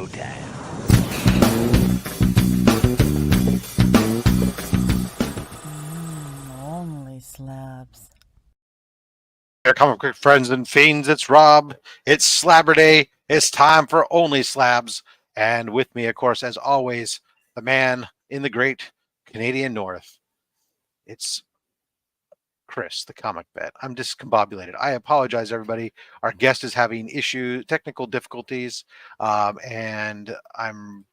showtime. OnlySlabs. Here, comic book friends and fiends, it's Rob. It's Slabber Day. It's time for OnlySlabs. And with me, of course, as always, the man in the great Canadian North. It's Chris, the comic vet. I'm discombobulated. I apologize, everybody. Our guest is having technical difficulties, and I'm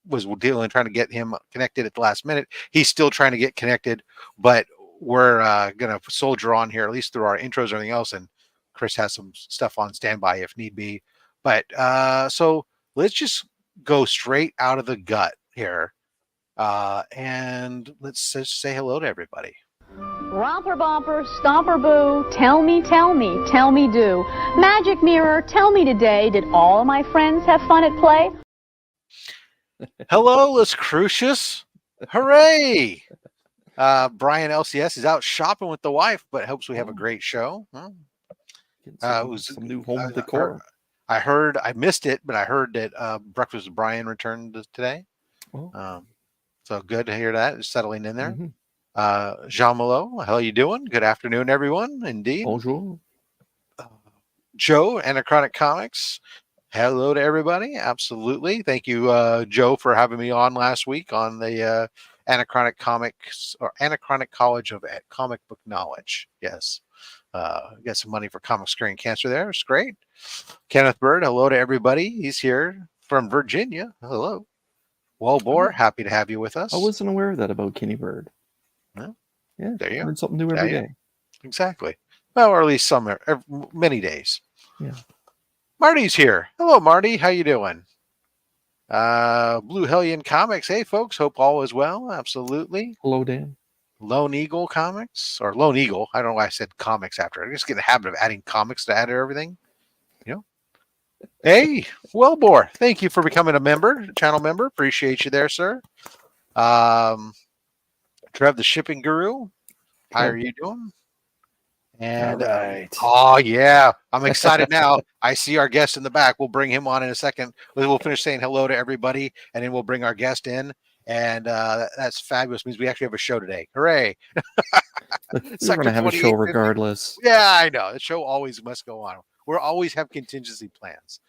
was trying to get him connected at the last minute. He's still trying to get connected, but we're gonna soldier on here, at least through our intros or anything else. And Chris has some stuff on standby if need be. But so let's just go straight out of the gut here, and let's just say hello to everybody. Romper bumper, stomper boo, tell me, do. Magic mirror, tell me today, did all my friends have fun at play? Hello, Les Crucius. Hooray! Brian LCS is out shopping with the wife, but hopes we have a great show. Some new home decor. I missed it, but I heard that Breakfast with Brian returned today. So good to hear that. It's settling in there. Mm-hmm. Jean Malo, how are you doing? Good afternoon, everyone. Indeed. Bonjour. Joe, Anachronic Comics. Hello to everybody. Absolutely. Thank you, Joe, for having me on last week on the Anachronic Comics or Anachronic College of Comic Book Knowledge. Yes. Got some money for comic screen cancer there. It's great. Kenneth Bird, hello to everybody. He's here from Virginia. Hello. Wellbore, happy to have you with us. I wasn't aware of that about Kenny Bird. Well, yeah, there you go. Learn something new every day. Exactly. Well, or at least many days. Yeah. Marty's here. Hello, Marty. How you doing? Blue Hellion Comics. Hey, folks. Hope all is well. Absolutely. Hello, Dan. Lone Eagle Comics or Lone Eagle. I don't know why I said comics after. I just get in the habit of adding comics to add to everything. You know. Hey, Wellbore. Thank you for becoming a channel member. Appreciate you there, sir. Trev, the shipping guru. How are you doing? And right. Oh yeah, I'm excited now. I see our guest in the back. We'll bring him on in a second. We'll finish saying hello to everybody, and then we'll bring our guest in. And that's fabulous. It means we actually have a show today. Hooray! We're going to have a show regardless. Yeah, I know. The show always must go on. We'll always have contingency plans.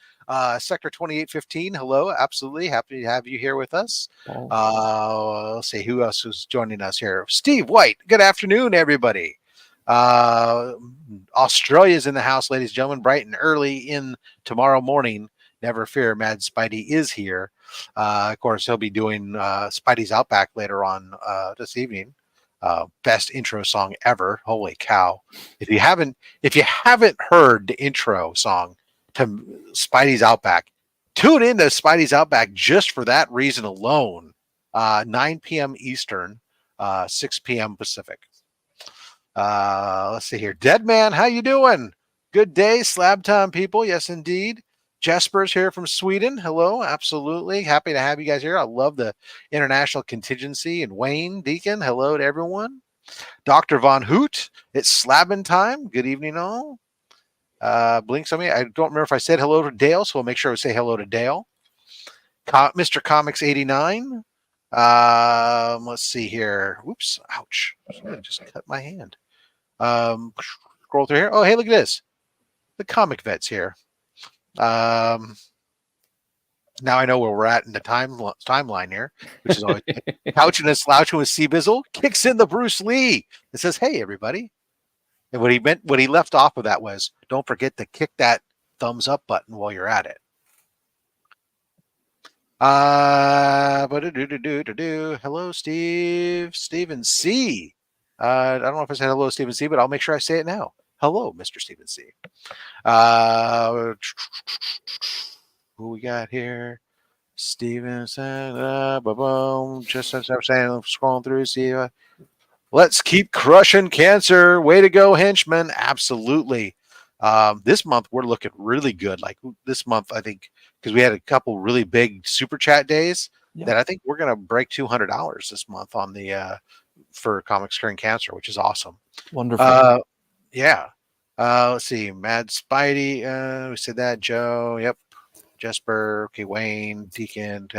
Sector 2815, hello. Absolutely. Happy to have you here with us. Let's see who else is joining us here. Steve White. Good afternoon, everybody. Australia's in the house, ladies and gentlemen, bright and early in tomorrow morning. Never fear, Mad Spidey is here. Of course, he'll be doing Spidey's Outback later on this evening. Best intro song ever. Holy cow. If you haven't heard the intro song to Spidey's Outback, tune in to Spidey's Outback just for that reason alone. 9 p.m. Eastern, 6 p.m. Pacific. Let's see here. Dead Man, how you doing? Good day, Slab Time people. Yes, indeed. Jesper's here from Sweden. Hello, absolutely. Happy to have you guys here. I love the international contingency. And Wayne Deacon, hello to everyone. Dr. Von Hoot, it's Slabbing time. Good evening, all. Blinks on me. I don't remember if I said hello to Dale, so we'll make sure we say hello to Dale. Mr. Comics 89. Let's see here. Whoops. Ouch. I just cut my hand. Scroll through here. Oh, hey, look at this. The comic vet's here. Now I know where we're at in the timeline here, which is always couching and slouching with C-Bizzle, kicks in the Bruce Lee. It says, hey, everybody. And what he left off of that was, don't forget to kick that thumbs up button while you're at it. Hello, Stephen C. I don't know if I said hello, Stephen C, but I'll make sure I say it now. Hello, Mr. Stephen C. Who we got here? Steven said, just as I was saying, I'm scrolling through, see. Let's keep crushing cancer. Way to go, henchman. Absolutely. This month, we're looking really good. Like this month, I think, because we had a couple really big super chat days that I think we're going to break $200 this month on the for Comics Curing Cancer, which is awesome. Wonderful. Yeah. Let's see. Mad Spidey. We said that. Joe. Yep. Jesper, okay, Wayne, Deacon,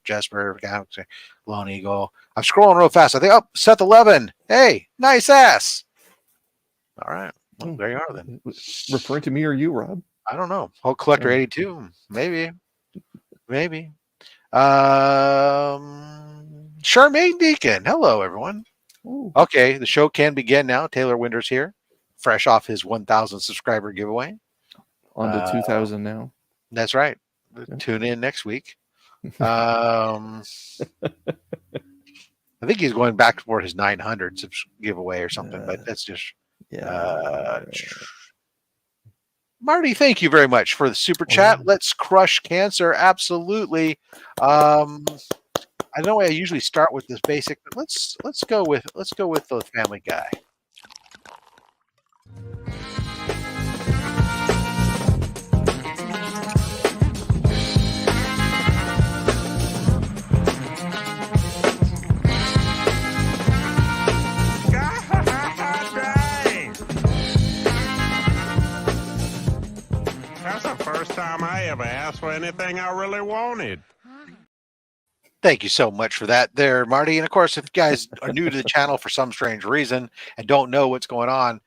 Jesper, Lone Eagle. I'm scrolling real fast. I think, oh, Seth 11. Hey, nice ass. All right. Well, there you are then. Referring to me or you, Rob? I don't know. Hulk Collector 82. Maybe. Charmaine Deacon. Hello, everyone. Ooh. Okay, the show can begin now. Taylor Winters here, fresh off his 1,000 subscriber giveaway. On to 2,000 now. That's right. Tune in next week. I think he's going back for his 900 giveaway or something, but that's just Marty, thank you very much for the super chat. Let's crush cancer. Absolutely. I know I usually start with this basic, but let's go with the Family Guy. That's the first time I ever asked for anything I really wanted. Thank you so much for that there, Marty. And of course, if you guys are new to the channel for some strange reason and don't know what's going on,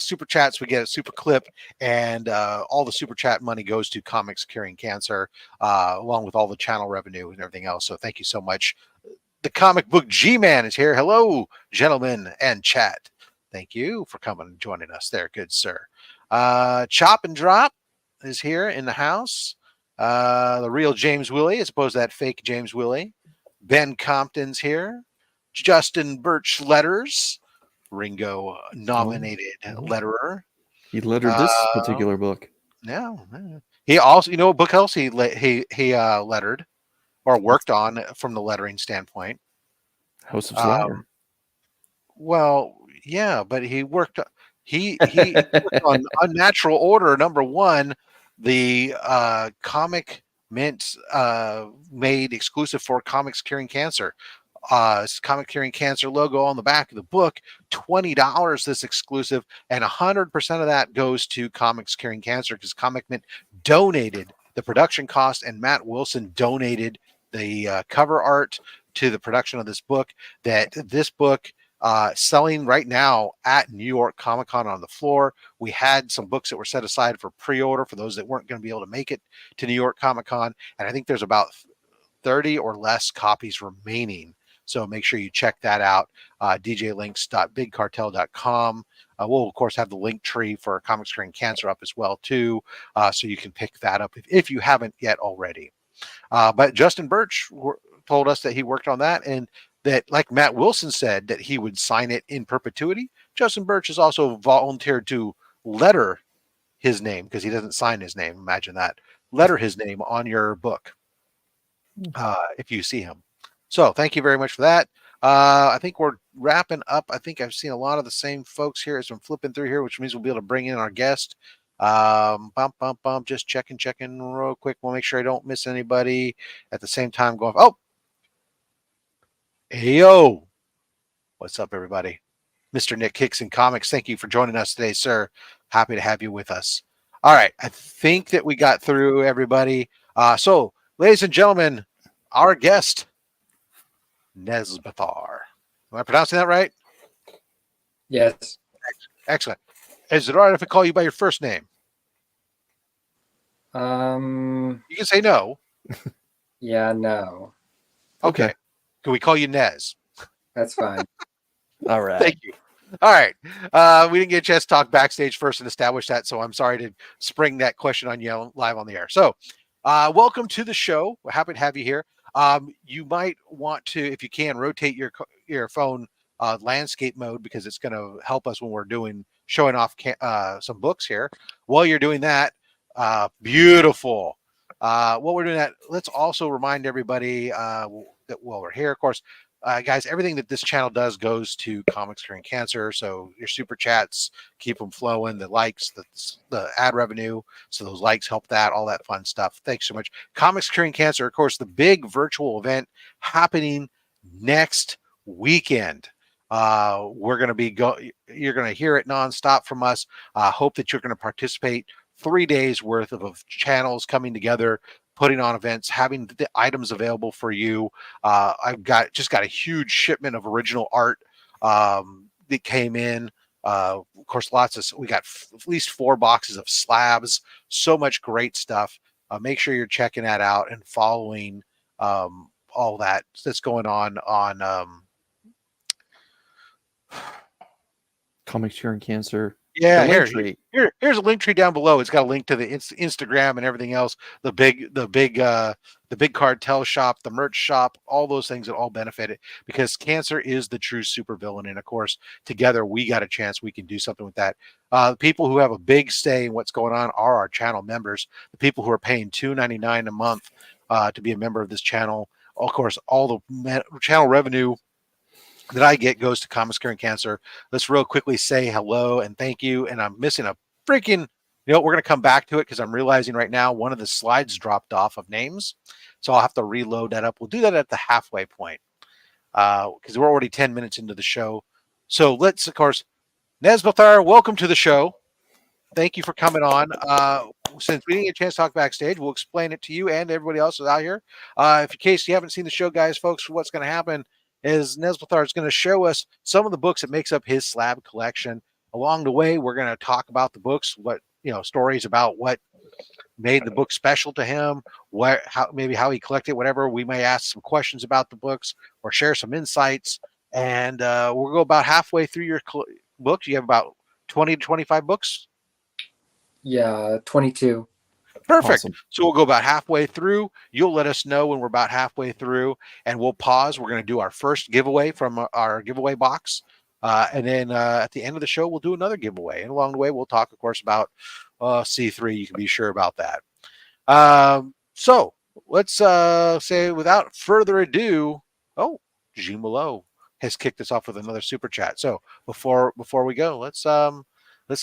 super chats, we get a super clip, and all the super chat money goes to Comics Curing Cancer, along with all the channel revenue and everything else. So thank you so much. The comic book G-Man is here. Hello, gentlemen and chat. Thank you for coming and joining us there. Good, sir. Chop and Drop is here in the house. The real James Willie, as opposed to that fake James Willie. Ben Compton's here. Justin Birch Letters. Ringo nominated letterer. He lettered this particular book. Yeah. He also, you know, what book else he lettered or worked on from the lettering standpoint? House of Slaughter. Well, yeah, but he worked worked on Unnatural Order #1. The comic mint made exclusive for Comics Curing Cancer. Comic Curing Cancer logo on the back of the book. $20 this exclusive, and 100% of that goes to Comics Curing Cancer because Comic Mint donated the production cost, and Matt Wilson donated the cover art to the production of this book. That this book selling right now at New York Comic Con on the floor. We had some books that were set aside for pre-order for those that weren't going to be able to make it to New York Comic Con, and I think there's about 30 or less copies remaining. So make sure you check that out. djlinks.bigcartel.com. We'll of course have the link tree for Comics Curing Cancer up as well too, so you can pick that up if you haven't yet already. But Justin Birch told us that he worked on that, and that, like Matt Wilson said, that he would sign it in perpetuity. Justin Birch has also volunteered to letter his name, because he doesn't sign his name. Imagine that. Letter his name on your book if you see him. So thank you very much for that. I think we're wrapping up. I think I've seen a lot of the same folks here as I'm flipping through here, which means we'll be able to bring in our guest. Just checking real quick. We'll make sure I don't miss anybody. At the same time, going, oh, hey, yo, what's up, everybody? Mr. Nick Hicks in Comics, thank you for joining us today, sir. Happy to have you with us. All right, I think that we got through everybody. So, ladies and gentlemen, our guest, Nezbelthar. Am I pronouncing that right? Yes. Excellent. Is it all right if I call you by your first name? You can say no. Yeah, no. Okay. Can we call you Nez? That's fine. All right. Thank you. All right. We didn't get a chance to talk backstage first and establish that, so I'm sorry to spring that question on you live on the air. So, welcome to the show. We're happy to have you here. You might want to, if you can, rotate your phone landscape mode, because it's going to help us when we're showing off some books here. While you're doing that, beautiful. While we're doing that, let's also remind everybody that while we're here, of course, guys, everything that this channel does goes to Comics Curing Cancer. So your super chats, keep them flowing, the likes, the ad revenue. So those likes help that, all that fun stuff. Thanks so much. Comics Curing Cancer, of course, the big virtual event happening next weekend. We're going to be you're going to hear it nonstop from us. Hope that you're going to participate 3 days worth of channels coming together, putting on events, having the items available for you. I've just got a huge shipment of original art that came in. Of course, we got at least 4 boxes of slabs. So much great stuff. Make sure you're checking that out and following all that's going on Comics Curing Cancer. Yeah, The link here's tree. a link tree down below. It's got a link to the Instagram and everything else. The big cartel shop, the merch shop, all those things that all benefit it, because cancer is the true supervillain, and of course, together we got a chance. We can do something with that. The people who have a big say in what's going on are our channel members. The people who are paying $2.99 a month to be a member of this channel. Of course, all the channel revenue that I get goes to Comics Curing Cancer. Let's real quickly say hello and thank you. And I'm missing a freaking, we're going to come back to it because I'm realizing right now one of the slides dropped off of names. So I'll have to reload that up. We'll do that at the halfway point because we're already 10 minutes into the show. So let's, of course, Nezbelthar, welcome to the show. Thank you for coming on. Since we didn't get a chance to talk backstage, we'll explain it to you and everybody else who's out here. If in case you haven't seen the show, guys, folks, what's going to happen is Nezbelthar is going to show us some of the books that makes up his slab collection. Along the way, we're going to talk about the books, stories about what made the book special to him, how he collected, whatever. We may ask some questions about the books or share some insights. And we'll go about halfway through your books. You have about 20 to 25 books? Yeah, 22. Perfect. Awesome. So we'll go about halfway through. You'll let us know when we're about halfway through, and we'll pause. We're going to do our first giveaway from our giveaway box. And then at the end of the show, we'll do another giveaway. And along the way, we'll talk, of course, about C3. You can be sure about that. So let's say without further ado, Jean Malo has kicked us off with another super chat. So before we go, let's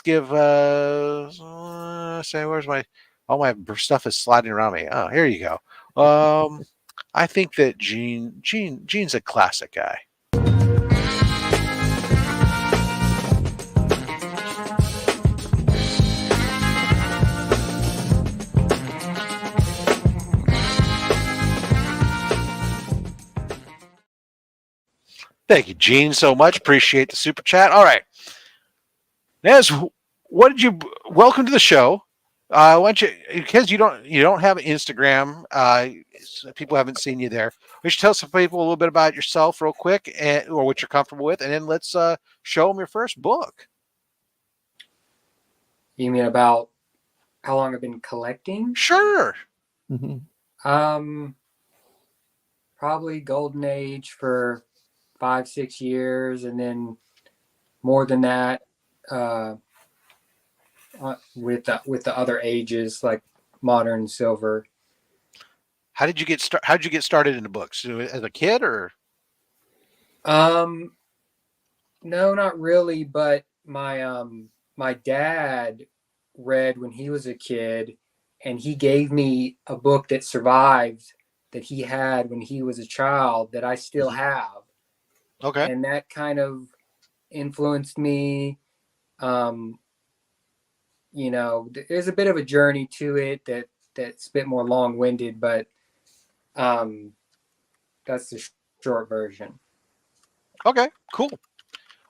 give say where's my all my stuff is sliding around me. Oh, here you go. I think that Gene's a classic guy. Thank you, Gene, so much. Appreciate the super chat. All right. Nez, welcome to the show. Why don't you, because you don't have an Instagram, people haven't seen you there. We should tell some people a little bit about yourself real quick, or what you're comfortable with, and then let's show them your first book. You mean about how long I've been collecting? Sure. Mm-hmm. Probably golden age for 5-6 years, and then more than that with the other ages like modern silver. How did you get started into books? As a kid, or? No, not really. But my dad read when he was a kid, and he gave me a book that survived that he had when he was a child that I still have. Okay. And that kind of influenced me. There's a bit of a journey to it that's a bit more long-winded, but that's the short version. Okay, cool.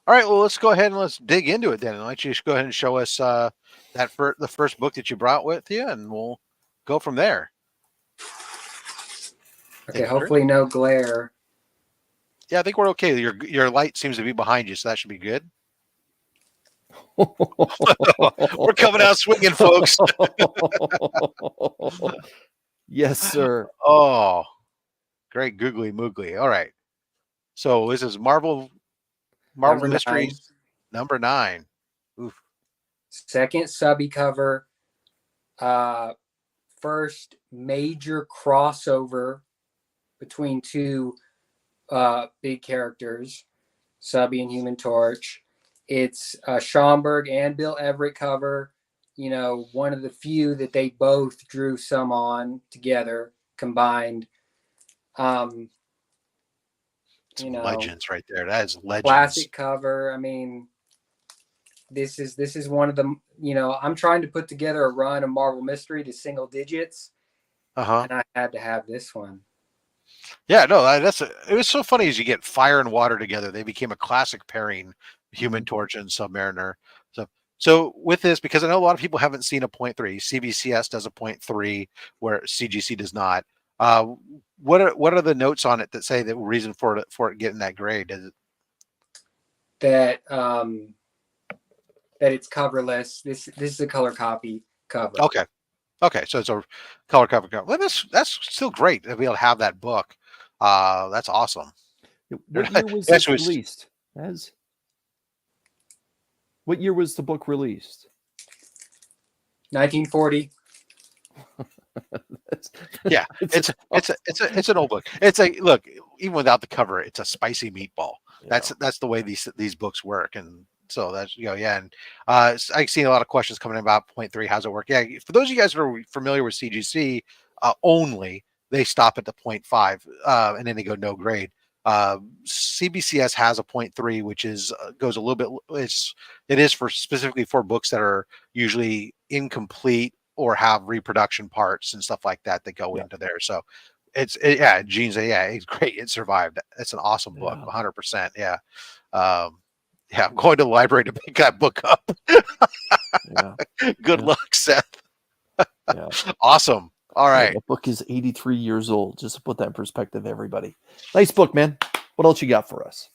All right, well, let's go ahead and let's dig into it then. And let you just go ahead and show us the first book that you brought with you, and we'll go from there. Okay, hopefully no glare. Yeah, I think we're okay. Your light seems to be behind you, so that should be good. We're coming out swinging, folks. Yes, sir. Oh, great googly moogly. All right. So this is Marvel Number Mysteries number 9. Oof. Second subby cover. First major crossover between two big characters, Subby and Human Torch. It's Schomburg and Bill Everett cover. One of the few that they both drew some on together, combined. Legends right there. That is legends. Classic cover. I mean, this is one of the, I'm trying to put together a run of Marvel Mystery to single digits, and I had to have this one. Yeah, no, it was so funny as you get fire and water together. They became a classic pairing, Human Torch and Submariner. So with this, because I know a lot of people haven't seen a 0.3, CBCS does a 0.3 where CGC does not. What are the notes on it that say the reason for it getting that grade? Is it that it's coverless? This is a color copy cover. Okay, so it's a color cover. Well, that's still great to be able to have that book. That's awesome. What year was this released? What year was the book released? 1940. Yeah, it's an old book. It's a look, even without the cover, it's a spicy meatball. Yeah. That's the way these books work, and so that's and I've seen a lot of questions coming in about 0.3. How's it work? Yeah, for those of you guys who are familiar with CGC, only they stop at the 0.5, and then they go no grade. CBCS has a 0.3, which goes a little bit. It is for specifically for books that are usually incomplete or have reproduction parts and stuff like that go into there. So Gene said, it's great. It survived. It's an awesome book, 100%. Yeah. I'm going to the library to pick that book up. Good luck, Seth. Awesome. All right. The book is 83 years old. Just to put that in perspective, everybody. Nice book, man. What else you got for us?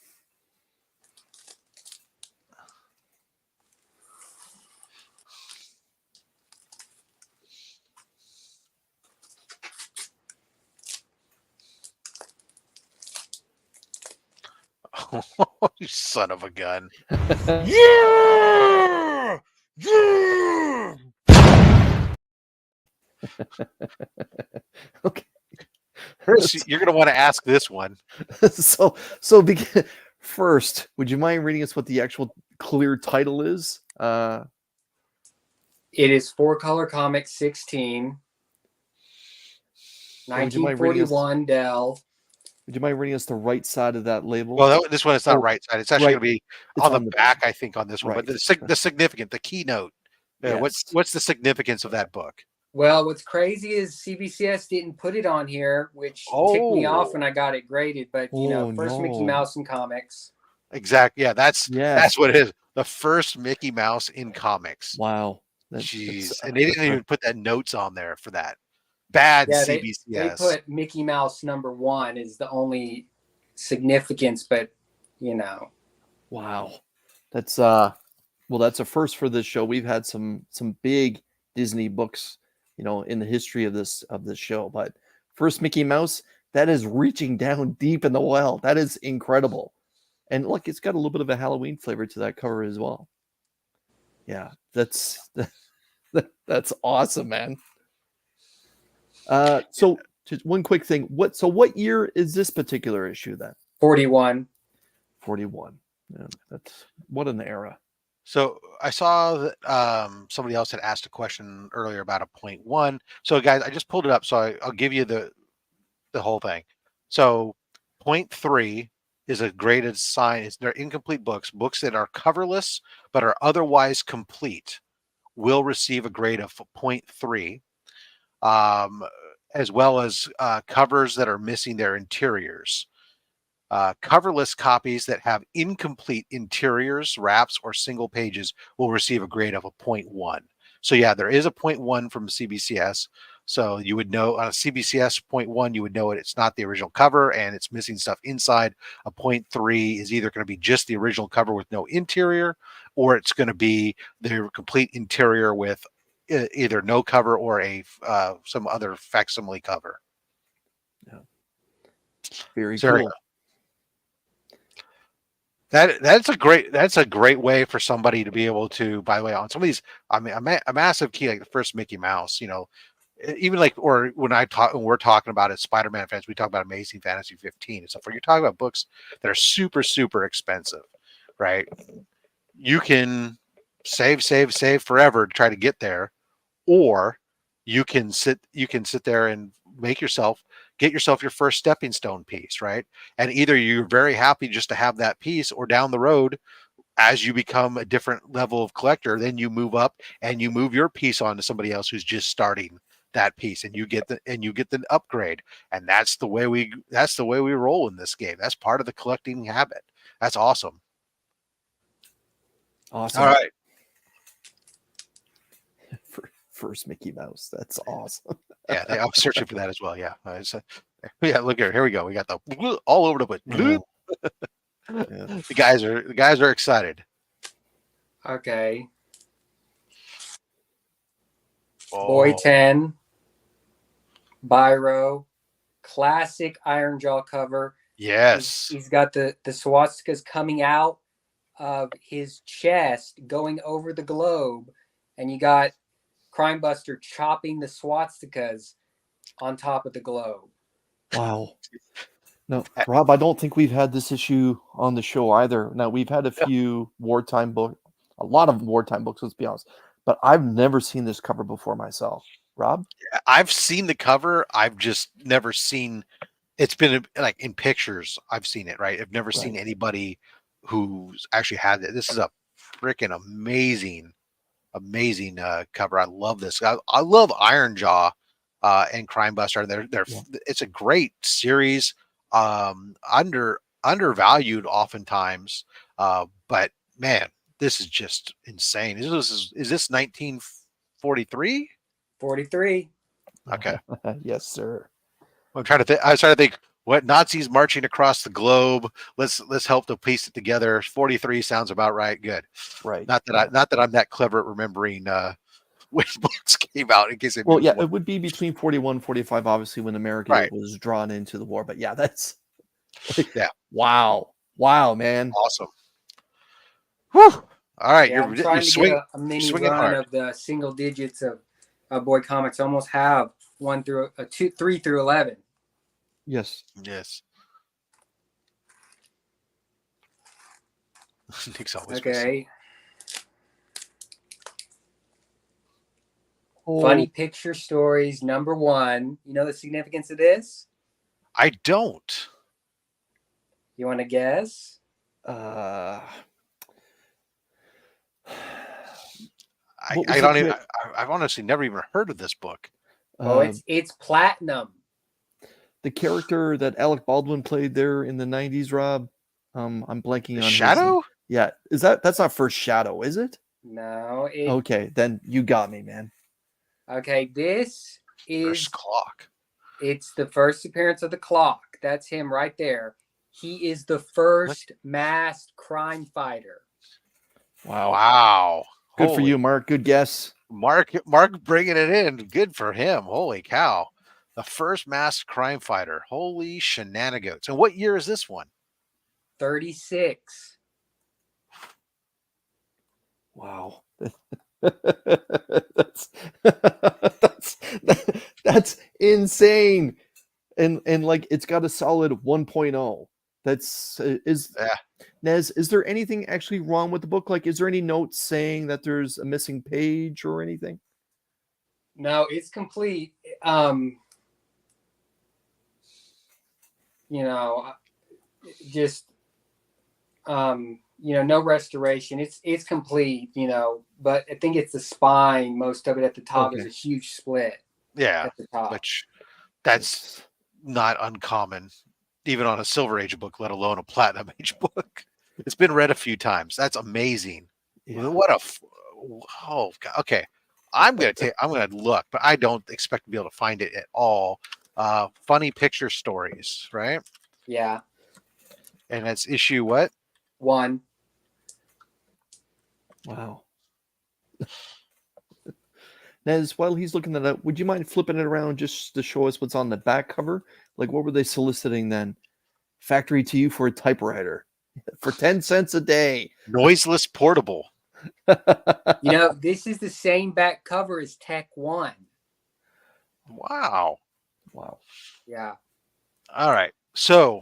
You son of a gun. Yeah! Yeah! Okay. Chris, you're going to want to ask this one. First, would you mind reading us what the actual clear title is? It is 4-Color Comics 16, 1941 Dell. Would you mind reading us the right side of that label? Well, this one is not right side. It's actually going to be on the back, I think, on this one. Right. But the significant, the keynote. Yes. What's the significance of that book? Well, what's crazy is CBCS didn't put it on here, which ticked me off when I got it graded. But first Mickey Mouse in comics. Exactly. Yeah, that's what it is. The first Mickey Mouse in comics. Wow. Jeez, and they didn't even put that notes on there for that. Bad CBCS. They put Mickey Mouse #1 is the only significance, but Wow. That's that's a first for this show. We've had some big Disney books, in the history of this show. But first Mickey Mouse, that is reaching down deep in the well. That is incredible. And look, it's got a little bit of a Halloween flavor to that cover as well. Yeah, that's awesome, man. So just one quick thing. What year is this particular issue then? 41. 41. Yeah, that's what an era. So I saw that somebody else had asked a question earlier about a 0.1. So guys, I just pulled it up. So I'll give you the whole thing. So 0.3 is a graded sign. They're incomplete books. Books that are coverless but are otherwise complete will receive a grade of 0.3. As well as covers that are missing their interiors. Coverless copies that have incomplete interiors, wraps, or single pages will receive a grade of a 0.1. So yeah, there is a 0.1 from CBCS. So you would know on a CBCS 0.1, you would know it's not the original cover and it's missing stuff inside. A 0.3 is either going to be just the original cover with no interior, or it's going to be the complete interior with either no cover or some other facsimile cover. Yeah, very cool. That's a great way for somebody to be able to, by the way, on some of these, I mean, a massive key, like the first Mickey Mouse, even like, or when we're talking about it, Spider-Man fans, we talk about Amazing Fantasy 15 and stuff. When you're talking about books that are super, super expensive, right? You can save forever to try to get there, or you can sit there and get yourself your first stepping stone piece, right? And either you're very happy just to have that piece, or down the road, as you become a different level of collector, then you move up and you move your piece on to somebody else who's just starting that piece, and you get the upgrade. And that's the way we roll in this game. That's part of the collecting habit. That's awesome. Awesome. All right. First Mickey Mouse. That's awesome. Yeah, I was searching for that as well. Yeah. Yeah, look here we go. We got the all over the place. Yeah. The guys are excited. Okay. Oh. Boy 10, Biro, classic Iron Jaw cover. Yes. He's got the swastikas coming out of his chest, going over the globe, and you got Crime Buster chopping the swastikas on top of the globe. Wow. No, Rob, I don't think we've had this issue on the show either. Now, we've had a lot of wartime books, let's be honest, but I've never seen this cover before myself. Rob? I've seen the cover. I've just never seen, it's been like in pictures. I've seen it, right? I've never seen anybody who's actually had it. This is a freaking amazing cover. I love this. I love Iron Jaw and Crime Buster. It's a great series. Undervalued oftentimes. But man, this is just insane. Is this 1943? 43. Okay. Yes, sir. I'm trying to think. I was trying to think what Nazis marching across the globe. Let's help to piece it together. 43 sounds about right. Good. Right. Not that I'm that clever at remembering which books came out in case. It would be between 41 and 45, obviously, when America was drawn into the war. But yeah, that's wow, man, awesome. Whew. All right, I'm trying to get a mini run of the single digits of Boy Comics. Almost have 3 through 11. Yes. Nick's always okay. Funny Picture Stories #1. You know the significance of this? I don't. You want to guess? I don't even. I've honestly never even heard of this book. It's platinum. The character that Alec Baldwin played there in the 90s, Rob. I'm blanking on Shadow. Yeah, that's not First Shadow, is it? No. Okay, then you got me, man. Okay, this is First Clock. It's the first appearance of the Clock. That's him right there. He is the first masked crime fighter. Wow. Good for you, Mark. Good guess. Mark bringing it in. Good for him. Holy cow. The first masked crime fighter. Holy shenanigans. And what year is this one? 36. Wow. that's insane. And like it's got a solid 1.0. Nez, is there anything actually wrong with the book? Like, is there any notes saying that there's a missing page or anything? No, it's complete. No restoration. It's complete, but I think it's the spine, most of it at the top. There's a huge split. Yeah. At the top. Which that's not uncommon, even on a Silver Age book, let alone a Platinum Age book. It's been read a few times. That's amazing. Yeah. Okay. I'm gonna look, but I don't expect to be able to find it at all. Funny Picture Stories, right? Yeah. And that's issue what? 1. Wow. Nez, while he's looking that up, would you mind flipping it around just to show us what's on the back cover? Like, what were they soliciting then? Factory to you for a typewriter for 10 cents a day. Noiseless portable. This is the same back cover as Tech 1. Wow. Yeah. All right. So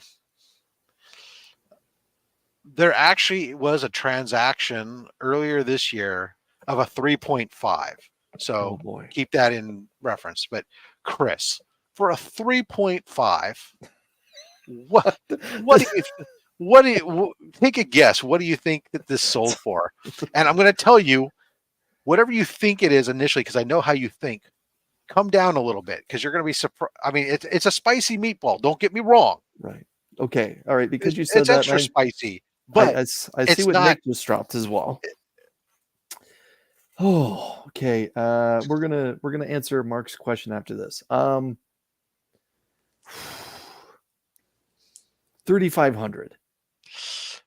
there actually was a transaction earlier this year of a 3.5. So keep that in reference. But Chris, for a 3.5, what What do you take a guess? What do you think that this sold for? And I'm going to tell you whatever you think it is initially, because I know how you think. Come down a little bit because you're going to be surprised. I mean, it's a spicy meatball. Don't get me wrong. Right. Okay. All right. Because you said It's that, extra spicy, but I see it's what not. Nick just dropped as well. Oh, okay. We're gonna answer Mark's question after this. 3,500.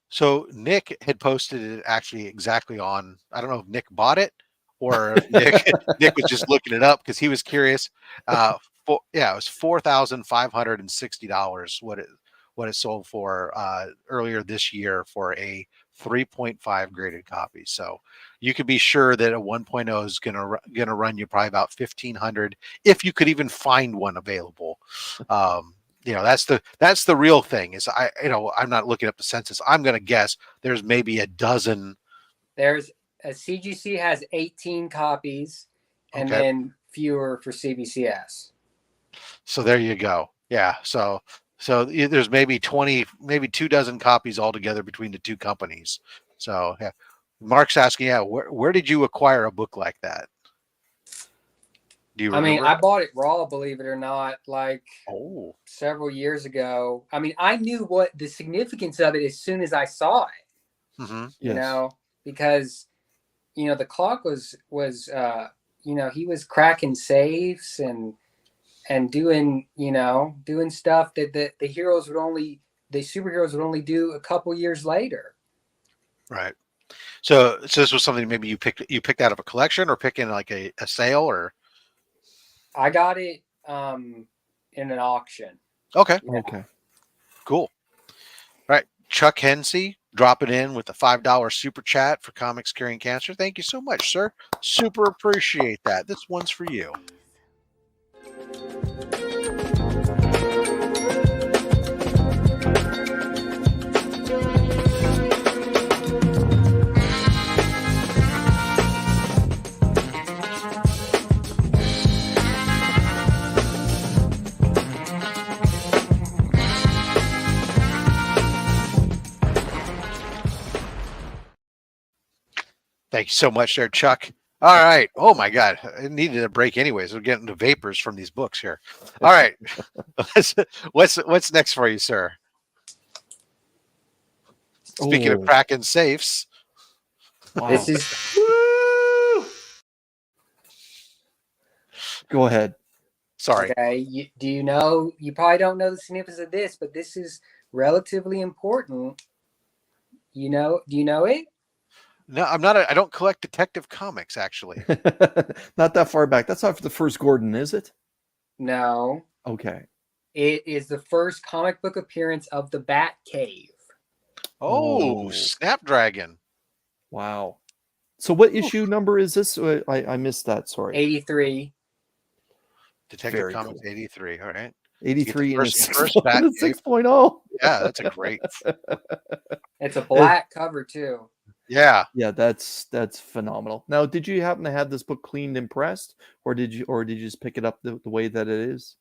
So Nick had posted it actually exactly on. I don't know if Nick bought it or if Nick was just looking it up because he was curious. It was $4,560 what it sold for earlier this year for a 3.5 graded copy. So you could be sure that a 1.0 is gonna run you probably about 1,500 if you could even find one available. That's the real thing is I'm not looking up the census. I'm going to guess there's maybe a dozen. There's a CGC has 18 copies and Okay. then fewer for CBCS. So there you go. Yeah. So there's maybe 20, maybe 24 copies altogether between the two companies. So yeah, Mark's asking, where did you acquire a book like that? Do you remember? I mean, I bought it raw, believe it or not, like several years ago. I mean, I knew what the significance of it as soon as I saw it. Mm-hmm. You know, because the clock was he was cracking safes and doing stuff that the superheroes would only do a couple years later. Right. So this was something maybe you picked out of a collection or pick in like a sale or. I got it in an auction. Okay. Yeah. Okay. Cool. All right. Chuck Hensey dropping in with a $5 super chat for Comics Curing Cancer. Thank you so much, sir. Super appreciate that. This one's for you. Thank you so much there, Chuck. All right. Oh my God. I needed a break anyways. We're getting the vapors from these books here. All right. What's next for you, sir? Speaking of cracking safes. Wow. This is Go ahead. Sorry. Okay. You probably don't know the significance of this, but this is relatively important. Do you know it? No, I'm not. I don't collect Detective Comics, actually. Not that far back. That's not for the first Gordon, is it? No. Okay. It is the first comic book appearance of the Batcave. Oh, Snapdragon. Wow. So what issue number is this? I missed that. Sorry. 83. Detective Comics 83. All right. 83 and a first Batcave. 6.0. Yeah, that's a great. It's a black cover too. Yeah. Yeah, that's phenomenal. Now, did you happen to have this book cleaned and pressed, or did you just pick it up the way that it is?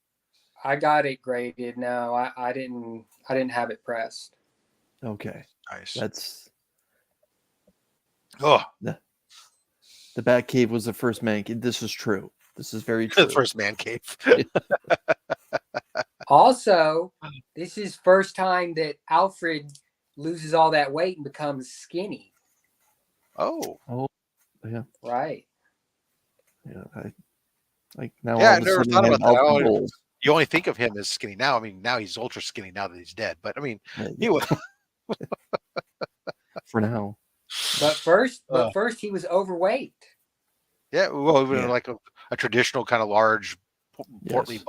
I got it graded. No, I didn't have it pressed. Okay. Nice. That's the Batcave was the first man cave. This is true. This is very true. The first man cave. Also, this is first time that Alfred loses all that weight and becomes skinny. Oh, yeah. Right. Yeah. I now. Yeah, all I of a never sudden thought I about have that. Alfred goals. You only think of him as skinny now. I mean, now he's ultra skinny now that he's dead. But I mean, he was for now. But first he was overweight. Yeah, well, even like a traditional kind of large, portly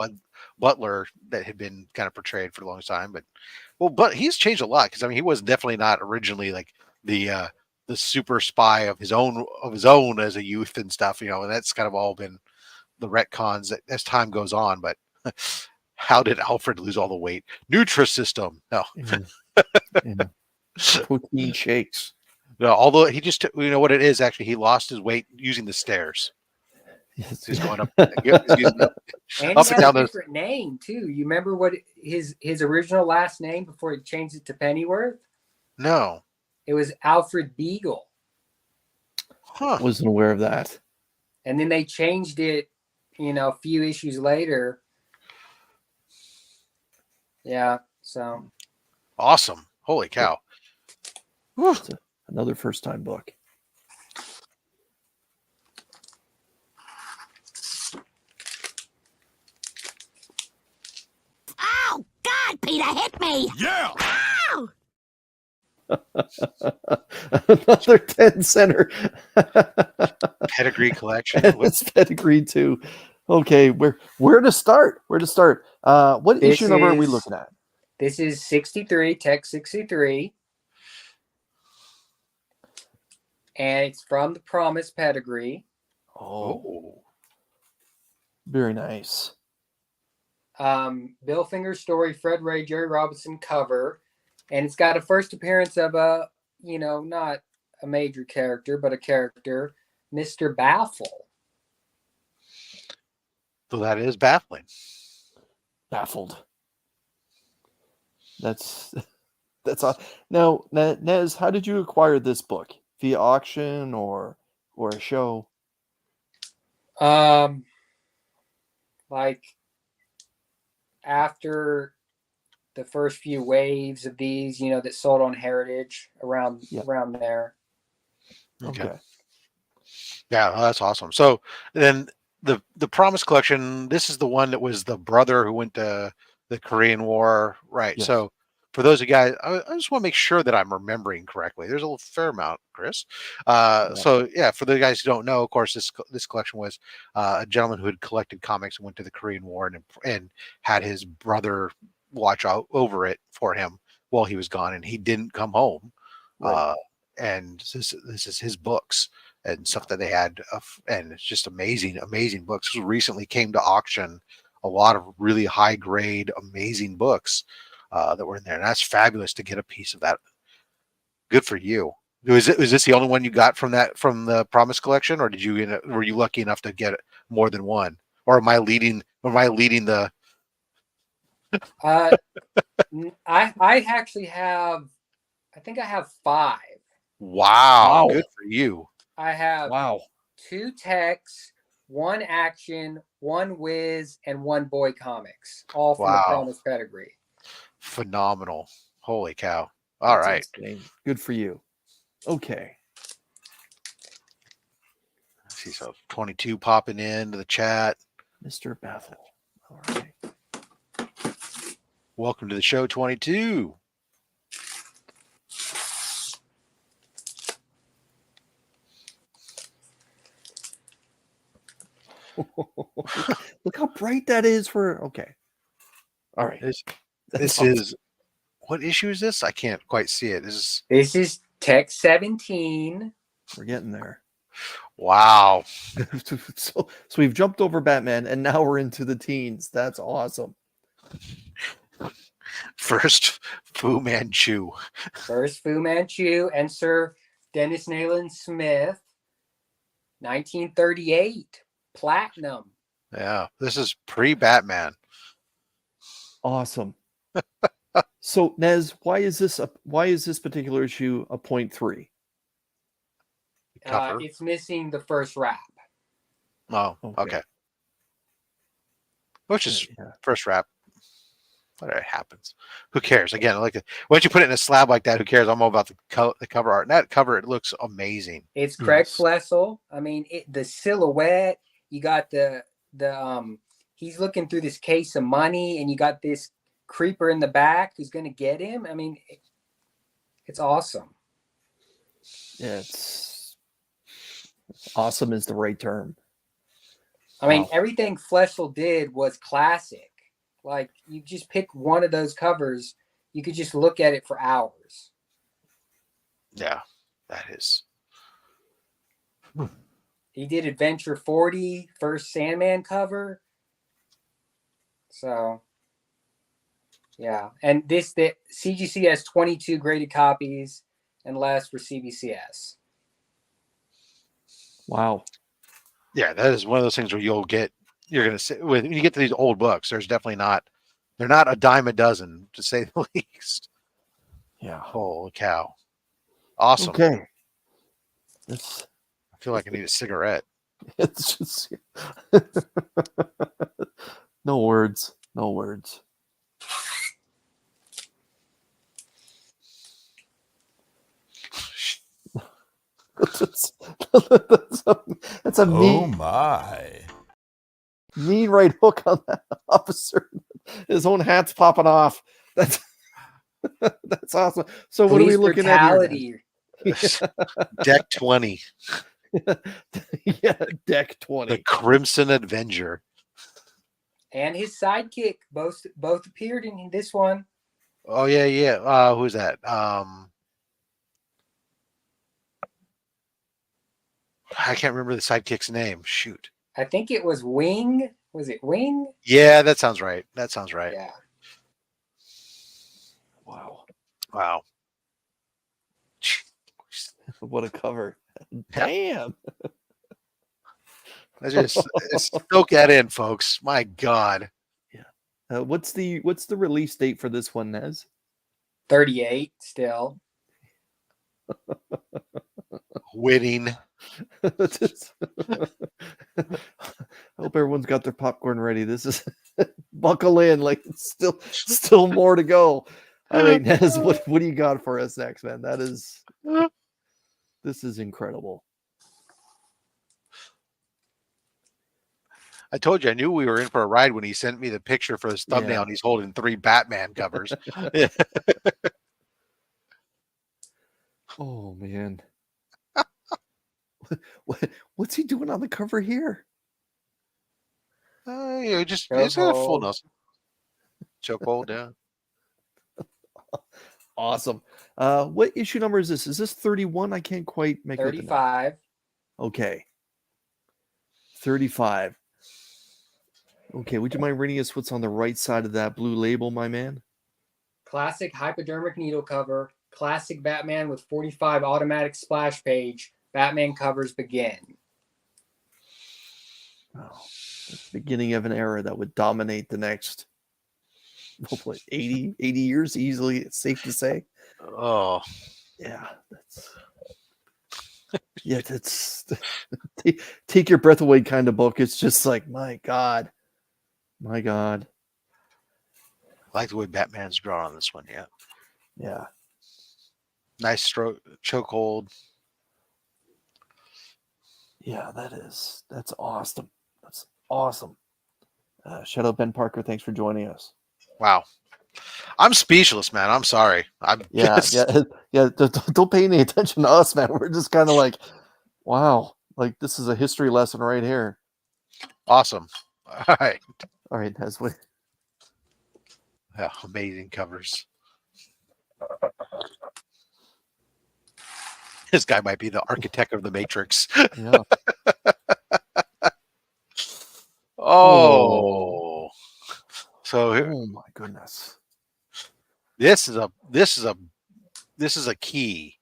butler that had been kind of portrayed for a long time. But he's changed a lot because I mean, he was definitely not originally like the super spy of his own as a youth and stuff. And that's kind of all been the retcons as time goes on. But how did Alfred lose all the weight? Nutrisystem. No. Yeah. Protein shakes. No, although he just, what it is actually, he lost his weight using the stairs. Yes. He's going up, And up he and had down a those. different name too. You remember what his original last name before he changed it to Pennyworth? No. It was Alfred Beagle. Huh. Wasn't aware of that. And then they changed it, a few issues later. Yeah, so. Awesome. Holy cow. Whew. Another first-time book. Oh, God, Peter, hit me! Yeah! Ow! Another 10 center. Pedigree collection. It's pedigree too. Okay, where to start? Where to start? What This issue number are we is- looking at? This is 63, Tech 63. And it's from the Promise pedigree. Oh, very nice. Bill Finger's story, Fred Ray, Jerry Robinson cover. And it's got a first appearance of a, not a major character, but a character, Mr. Baffle. So that is baffling. Baffled. That's now, Nez, how did you acquire this book? Via auction or a show? Like after the first few waves of these, that sold on Heritage around there. Okay. Yeah, that's awesome. So then the Promise collection, this is the one that was the brother who went to the Korean War, right? Yes. So for those of you guys, I just want to make sure that I'm remembering correctly. There's a little fair amount, Chris. So yeah, for the guys who don't know, of course, this collection was a gentleman who had collected comics and went to the Korean War and had his brother watch over it for him while he was gone, and he didn't come home. Right. And this is his books and stuff that they had, and it's just amazing books. This recently came to auction, a lot of really high grade, amazing books that were in there, and that's fabulous to get a piece of that. Good for you. Was this the only one you got from the Promise collection, or were you lucky enough to get more than one? Or am I leading the? I actually have, I think I have 5. Wow. Wow. Good for you. I have Wow. 2 Techs, 1 Action, 1 Whiz, and 1 Boy Comics, all from the Wow. Promise pedigree. Phenomenal. Holy cow. All That's right. insane. Good for you. Okay. Let's see, so 22 popping into the chat. Mr. Baffle. All right. Welcome to the show, 22. Look how bright that is for. Okay. All right. This is, what issue is this? I can't quite see it. This is Tech 17. We're getting there. Wow. so we've jumped over Batman and now we're into the teens. That's awesome. First Fu Manchu. First Fu Manchu and Sir Dennis Nayland Smith. 1938. Platinum. Yeah, this is pre-Batman. Awesome. So Nez, why is this particular issue a 0.3? Cover. It's missing the first wrap. Oh, okay. Which is first wrap. Whatever happens. Who cares? Again, once you put it in a slab like that, who cares? I'm all about the cover art. And that cover, it looks amazing. It's Craig Flessel. I mean, the silhouette. You got the he's looking through this case of money, and you got this creeper in the back who's going to get him. I mean, it's awesome. Yeah, it's awesome is the right term. I mean, everything Fleshel did was classic. Like, you just pick one of those covers, you could just look at it for hours. Yeah, that is. He did Adventure 40, first Sandman cover. So, yeah. And the CGC has 22 graded copies and less for CBCS. Wow. Yeah, that is one of those things where you're going to say, when you get to these old books, they're not a dime a dozen, to say the least. Yeah. Holy cow. Awesome. Okay. It's I feel like I need a cigarette. it's just no words. No words. That's a mean, my. mean right hook on that officer. His own hat's popping off. That's that's awesome. So what are we Police looking at here? brutality. Deck 20. Yeah, deck 20. The Crimson Avenger. And his sidekick both appeared in this one. Oh yeah, yeah. Who's that? I can't remember the sidekick's name. Shoot. I think it was Wing. Was it Wing? Yeah, that sounds right. That sounds right. Yeah. Wow. Wow. What a cover. Damn. Just soak that in, folks. My God. What's the release date for this one, Nez? 38 still. Winning. I hope everyone's got their popcorn ready. This is buckle in, like it's still more to go. All right, Nez, what do you got for us next, man? This is incredible. I told you I knew we were in for a ride when he sent me the picture for his thumbnail and he's holding 3 Batman covers. Oh man. What's he doing on the cover here? Just he's got a full Nelson. Chokehold, yeah. Awesome. What issue number is this? Is this 31? I can't quite make it. 35. Okay. 35. Okay, would you mind reading us what's on the right side of that blue label, my man? Classic hypodermic needle cover. Classic Batman with 45 automatic splash page. Batman covers begin. Oh, the beginning of an era that would dominate the next, hopefully 80 years easily. It's safe to say. Oh, yeah. That's take your breath away kind of book. It's just like, my God. I like the way Batman's drawn on this one. Yeah. Yeah. Nice stroke, chokehold. Yeah, that's awesome. That's awesome. Shout out Ben Parker. Thanks for joining us. Wow. I'm speechless, man. I'm sorry. Yeah. Don't pay any attention to us, man. We're just kind of like, wow, like this is a history lesson right here. Awesome. All right. Nesbelthar. Yeah, amazing covers. This guy might be the architect of the Matrix. Yeah. Oh. So oh my goodness. This is a key,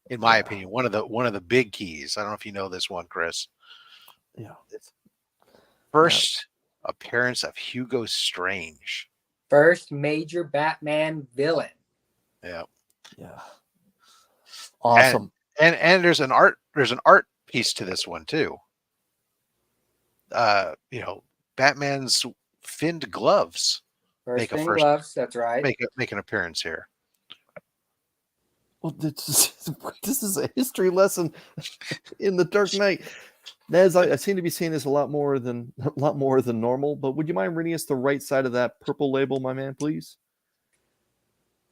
in my opinion. One of the big keys. I don't know if you know this one, Chris. Yeah. First appearance of Hugo Strange. First major Batman villain. Yeah. Yeah. Awesome. And there's an art piece to this one too. Batman's finned gloves Gloves, that's right. Make an appearance here. Well, this is a history lesson in the Dark Knight. Nez, I seem to be seeing this a lot more than normal, but would you mind reading us the right side of that purple label, my man, please?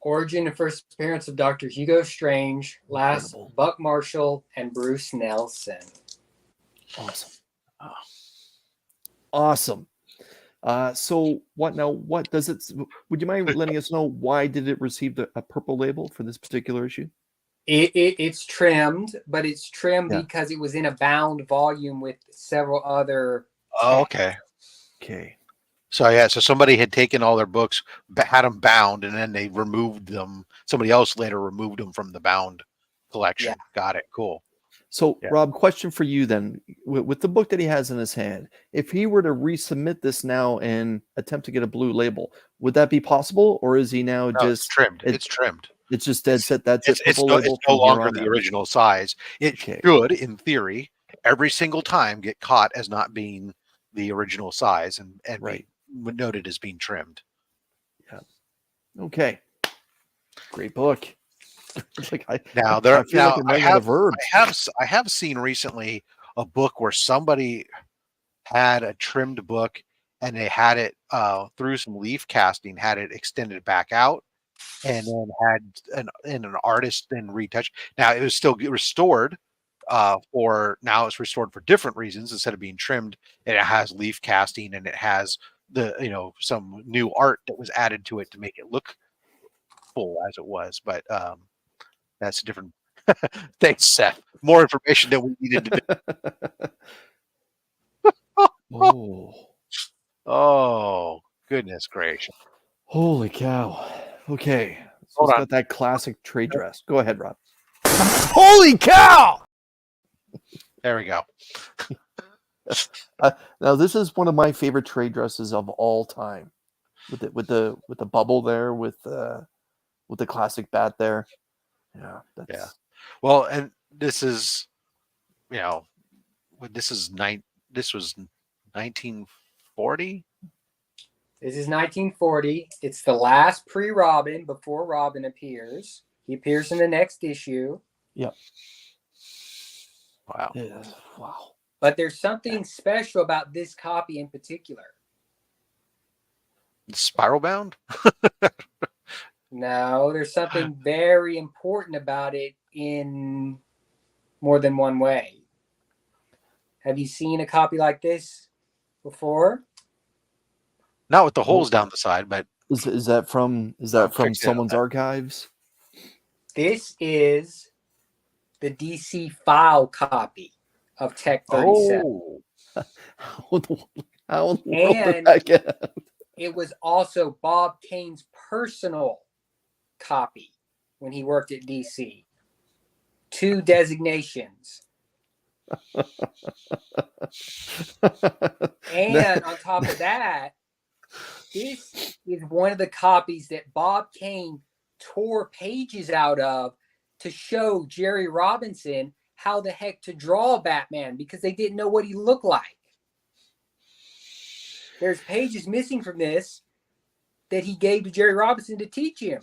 Origin and first appearance of Dr. Hugo Strange, last Incredible. Buck Marshall and Bruce Nelson. Awesome. Awesome. So what does it, would you mind letting us know why did it receive a purple label for this particular issue? It's trimmed, but it's trimmed because it was in a bound volume with several other. Oh, okay. Okay. So so somebody had taken all their books, had them bound, and then they removed them. Somebody else later removed them from the bound collection. Yeah. Got it. Cool. So, Rob, question for you then. With the book that he has in his hand, if he were to resubmit this now and attempt to get a blue label, would that be possible, or is he now just trimmed? It's trimmed. It's just dead set. That's it. It's Purple no, label it's no from here longer on the out. original size. It Okay. should, in theory, every single time get caught as not being the original size and Right. be noted as being trimmed. Okay. Great book. Like I Now feel like I'm running out of verbs. I have seen recently a book where somebody had a trimmed book and they had it through some leaf casting, had it extended back out, and then had an artist then retouch. Now it was still restored for now it's restored for different reasons instead of being trimmed, and it has leaf casting and it has the some new art that was added to it to make it look full as it was. But that's a different. Thanks, Seth. More information than we needed to do. Oh, Oh, goodness gracious. holy cow. Okay. So Hold it's on. got that classic trade dress. Go ahead, Rob. Holy cow! There we go. Now this is one of my favorite trade dresses of all time. With the bubble there, with the classic bat there. Yeah. Yeah. Well, and this is, this was 1940. This is 1940. It's the last pre-Robin before Robin appears. He appears in the next issue. Yep. Wow. Yeah. Wow. But there's something special about this copy in particular. Spiral bound? No, there's something very important about it in more than one way. Have you seen a copy like this before? Not with the holes down the side, but Is that from someone's archives? This is the DC file copy of Tech 37. oh, How in the world did And that get? it was also Bob Kane's personal copy when he worked at DC. 2 designations. And on top of that, this is one of the copies that Bob Kane tore pages out of to show Jerry Robinson how the heck to draw Batman because they didn't know what he looked like. There's pages missing from this that he gave to Jerry Robinson to teach him.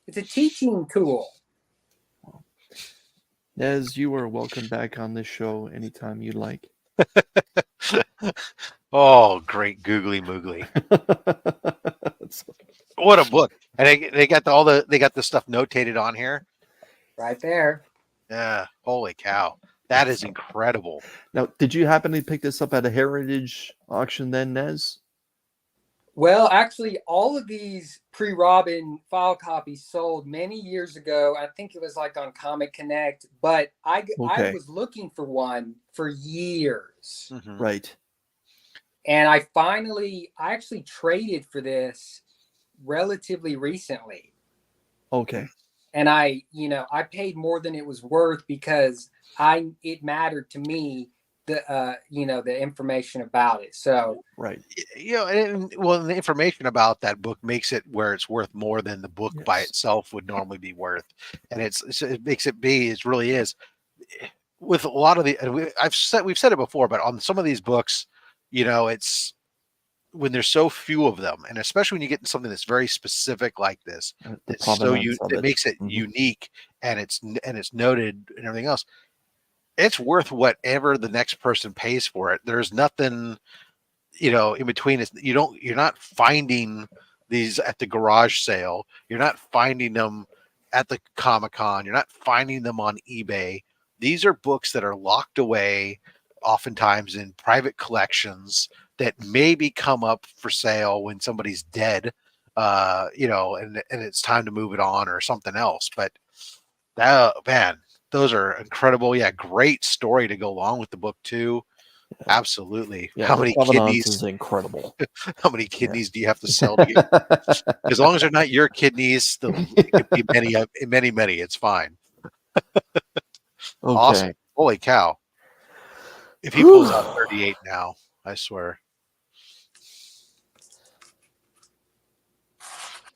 It's a teaching tool. Nez, you are welcome back on this show anytime you'd like. oh, great googly moogly. What a book. And they got they got the stuff notated on here. Right there. Yeah. Holy cow. That is incredible. Now, did you happen to pick this up at a heritage auction then, Nez? Well, actually, all of these pre-Robin file copies sold many years ago. I think it was like on Comic Connect, but I was looking for one for years. Mm-hmm. Right. And I actually traded for this relatively recently. Okay. And I paid more than it was worth because it mattered to me the information about it. So right. The information about that book makes it where it's worth more than the book by itself would normally be worth, and it makes it be. It really is. With a lot of we've said it before, but on some of these books, it's when there's so few of them, and especially when you get into something that's very specific like this, it makes it unique, and it's noted and everything else. It's worth whatever the next person pays for it. There's nothing, in between. You're not finding these at the garage sale. You're not finding them at the Comic-Con. You're not finding them on eBay. These are books that are locked away oftentimes in private collections that maybe come up for sale when somebody's dead, and it's time to move it on or something else. But man, those are incredible. Yeah, great story to go along with the book too. Yeah. Absolutely. Yeah, how many kidneys is incredible. How many kidneys do you have to sell to get? As long as they're not your kidneys, it could be many. It's fine. Okay. Awesome. Holy cow. If he pulls out 38 now, I swear.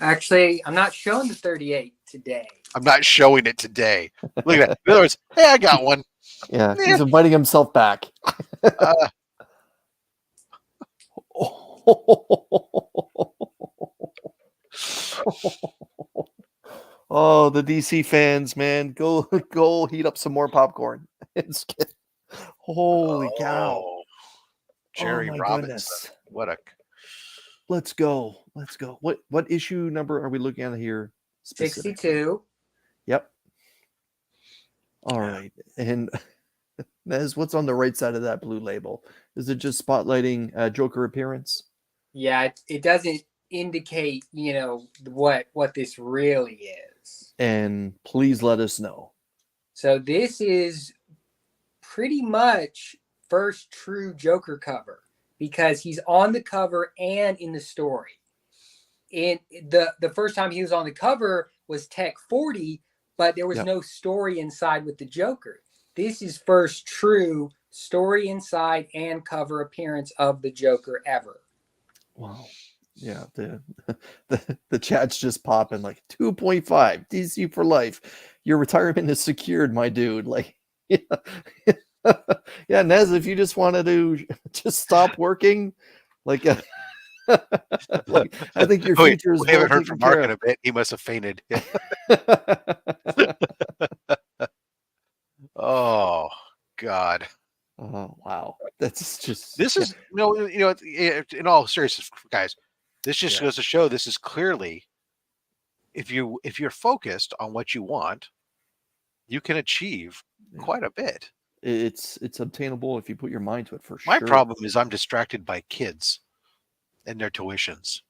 Actually, I'm not showing the 38 today. I'm not showing it today. Look at that. In other words, hey, I got one. Yeah, Yeah. he's inviting himself back. Oh, the DC fans, man, go heat up some more popcorn. Holy cow! Oh, Oh Jerry my Robinson. goodness! What a Let's go. What issue number are we looking at here? Specifically? 62. Yep. All right, and Nez, what's on the right side of that blue label? Is it just spotlighting Joker appearance? Yeah, it doesn't indicate, what this really is. And please let us know. So this is pretty much first true Joker cover because he's on the cover and in the story. In the first time he was on the cover was Tech 40, but there was no story inside with the Joker. This is first true story inside and cover appearance of the Joker ever. Wow. Yeah, the chat's just popping like 2.5 DC for life. Your retirement is secured, my dude. Like, yeah, Nez, if you just wanted to just stop working, like, like I think your future is. We haven't heard from Mark in a bit. He must have fainted. Oh God. Oh wow, that's just. This is in all seriousness, guys. This just goes to show this is clearly, if you're focused on what you want, you can achieve quite a bit. It's obtainable if you put your mind to it, for sure. My problem is I'm distracted by kids and their tuitions.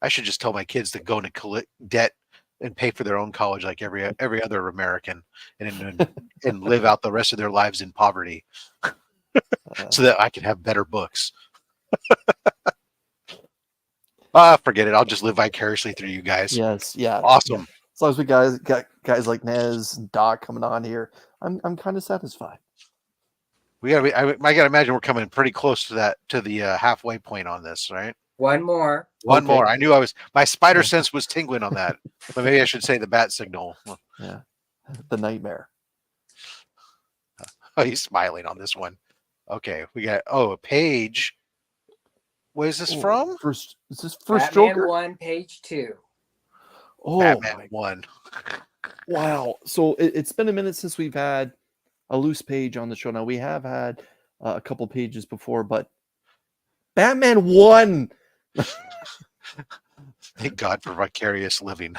I should just tell my kids to go into debt and pay for their own college like every other American, and live out the rest of their lives in poverty, so that I can have better books. Forget it. I'll just live vicariously through you guys. Yes, yeah, awesome. Yeah. As long as we got guys like Nez and Doc coming on here, I'm kind of satisfied. We gotta. I gotta imagine we're coming pretty close to the halfway point on this, right? One more. One more. I knew my spider sense was tingling on that, but maybe I should say the bat signal. Yeah, the nightmare. Oh, he's smiling on this one. Okay, we got a page. What is this from? Is this first Batman Joker? 1, page 2. Oh, Batman 1. Wow. So it's been a minute since we've had a loose page on the show. Now we have had a couple pages before, but Batman 1. Thank God for vicarious living.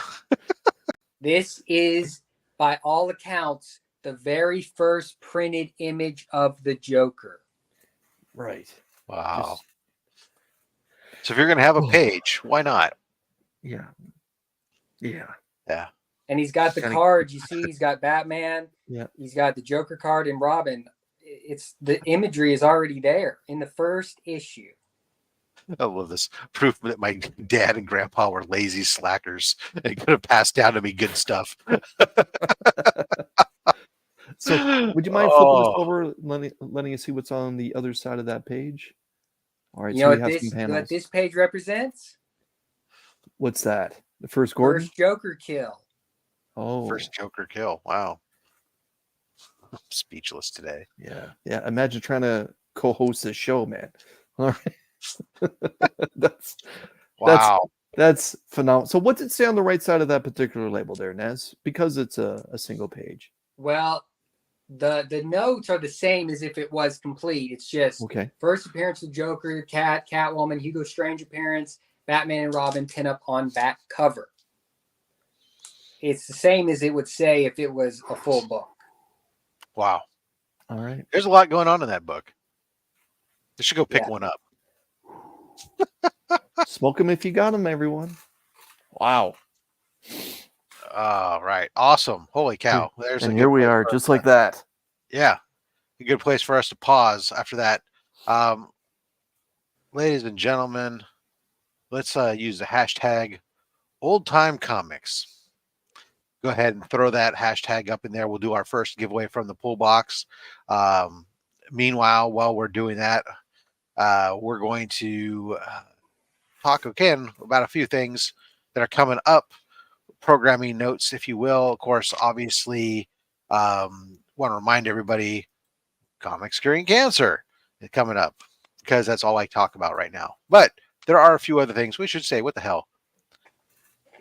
This is, by all accounts, the very first printed image of the Joker. Right. Wow. So if you're going to have a page, why not? Yeah. And he's got the cards. You see, he's got Batman. Yeah. He's got the Joker card and Robin. It's the imagery is already there in the first issue. I love this proof that my dad and grandpa were lazy slackers and could have passed down to me good stuff. So would you mind flipping us over, letting us see what's on the other side of that page? All right. You know what this page represents? What's that? The first Gordon? First Joker kill. Oh. First Joker kill. Wow. I'm speechless today. Yeah. Imagine trying to co-host this show, man. All right. That's phenomenal. So what's it say on the right side of that particular label there, Nez? Because it's a single page. Well, the notes are the same as if it was complete. It's just first appearance of Joker, Catwoman, Hugo Strange appearance, Batman and Robin pin up on back cover. It's the same as it would say if it was a full book. Wow. All right. There's a lot going on in that book. You should go pick one up. Smoke them if you got them, everyone. Wow. All right. Awesome. Holy cow. And here we are, just like that. Yeah. A good place for us to pause after that. Ladies and gentlemen, let's use the hashtag old time comics. Go ahead and throw that hashtag up in there. We'll do our first giveaway from the pull box. Meanwhile, while we're doing that, we're going to talk again about a few things that are coming up programming notes, if you will. Of course, obviously, want to remind everybody, Comics Curing Cancer is coming up because that's all I talk about right now. But there are a few other things we should say. What the hell?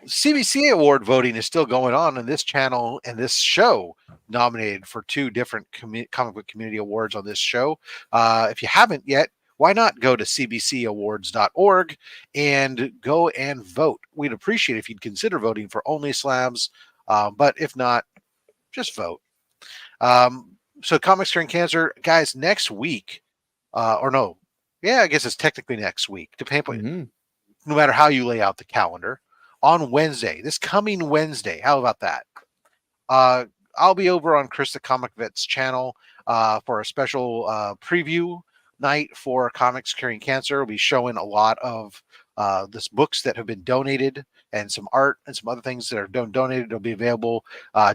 CBC award voting is still going on this channel and this show, nominated for 2 different comic book community awards on this show. If you haven't yet, why not go to cbcawards.org and go and vote? We'd appreciate if you'd consider voting for OnlySlabs, but if not, just vote. So Comics Curing Cancer, guys, next week, I guess it's technically next week, depending no matter how you lay out the calendar. On Wednesday, this coming Wednesday, how about that? I'll be over on Chris the Comic Vet's channel for a special preview night for Comics Curing Cancer. We'll be showing a lot of this books that have been donated and some art and some other things that are donated. It'll be available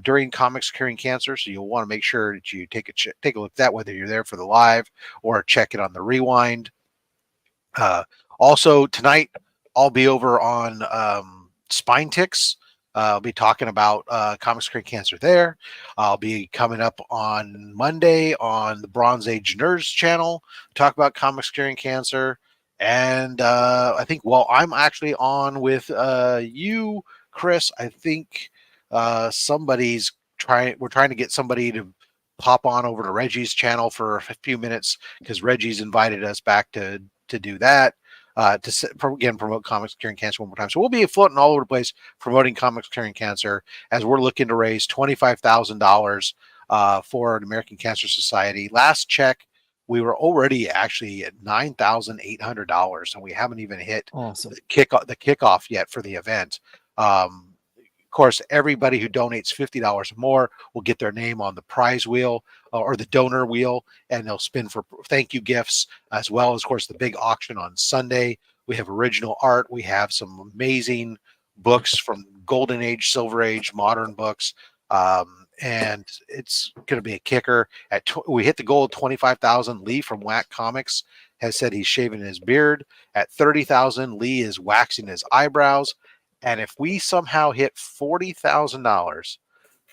during Comics Curing Cancer, so you'll want to make sure that you take a look at that, whether you're there for the live or check it on the rewind. Also tonight, I'll be over on Spine Ticks. I'll be talking about Comics Curing Cancer there. I'll be coming up on Monday on the Bronze Age Nerds channel, talk about Comics Curing Cancer. And I think while I'm actually on with you, Chris, I think we're trying to get somebody to pop on over to Reggie's channel for a few minutes, because Reggie's invited us back to do that. To again promote Comics Curing Cancer one more time. So we'll be floating all over the place promoting Comics Curing Cancer as we're looking to raise $25,000 for the American Cancer Society. Last check, we were already actually at $9,800, and we haven't even hit the kickoff yet for the event. Of course, everybody who donates $50 or more will get their name on the prize wheel or the donor wheel, and they'll spin for thank you gifts, as well as, of course, the big auction on Sunday. We have original art. We have some amazing books from Golden Age, Silver Age, modern books, and it's going to be a kicker. We hit the goal of 25,000. Lee from Whack Comics has said he's shaving his beard. At 30,000, Lee is waxing his eyebrows. And if we somehow hit $40,000,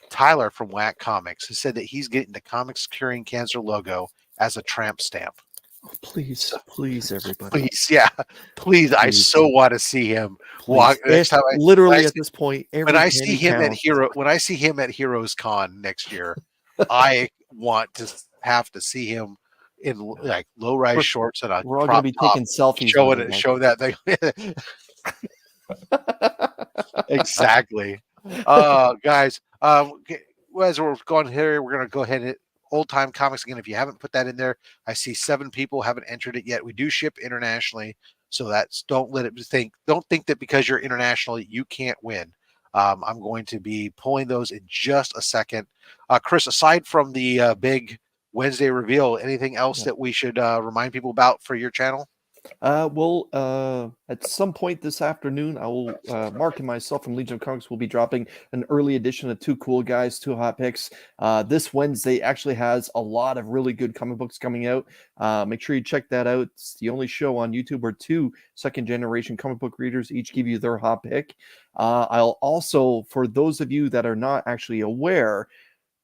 Tyler from Whack Comics has said that he's getting the Comics Curing Cancer logo as a tramp stamp. Oh, please, everybody. Please, yeah. Please. I so want to see him walk. Next time literally at this point, when I see him at Heroes Con next year, I want to have to see him in like low-rise shorts and we're all going to be taking selfies. Show that thing. Exactly. Guys, as we're going here, we're going to go ahead and hit Old Time Comics again. If you haven't put that in there, I see 7 people haven't entered it yet. We do ship internationally, so don't think that because you're international you can't win. I'm going to be pulling those in just a second. Chris, aside from the big Wednesday reveal, anything else that we should remind people about for your channel? At some point this afternoon, I will, Mark and myself from Legion of Comics will be dropping an early edition of 2 Cool Guys, 2 Hot Picks. This Wednesday actually has a lot of really good comic books coming out. Make sure you check that out. It's the only show on YouTube where 2 second-generation comic book readers each give you their hot pick. I'll also, for those of you that are not actually aware,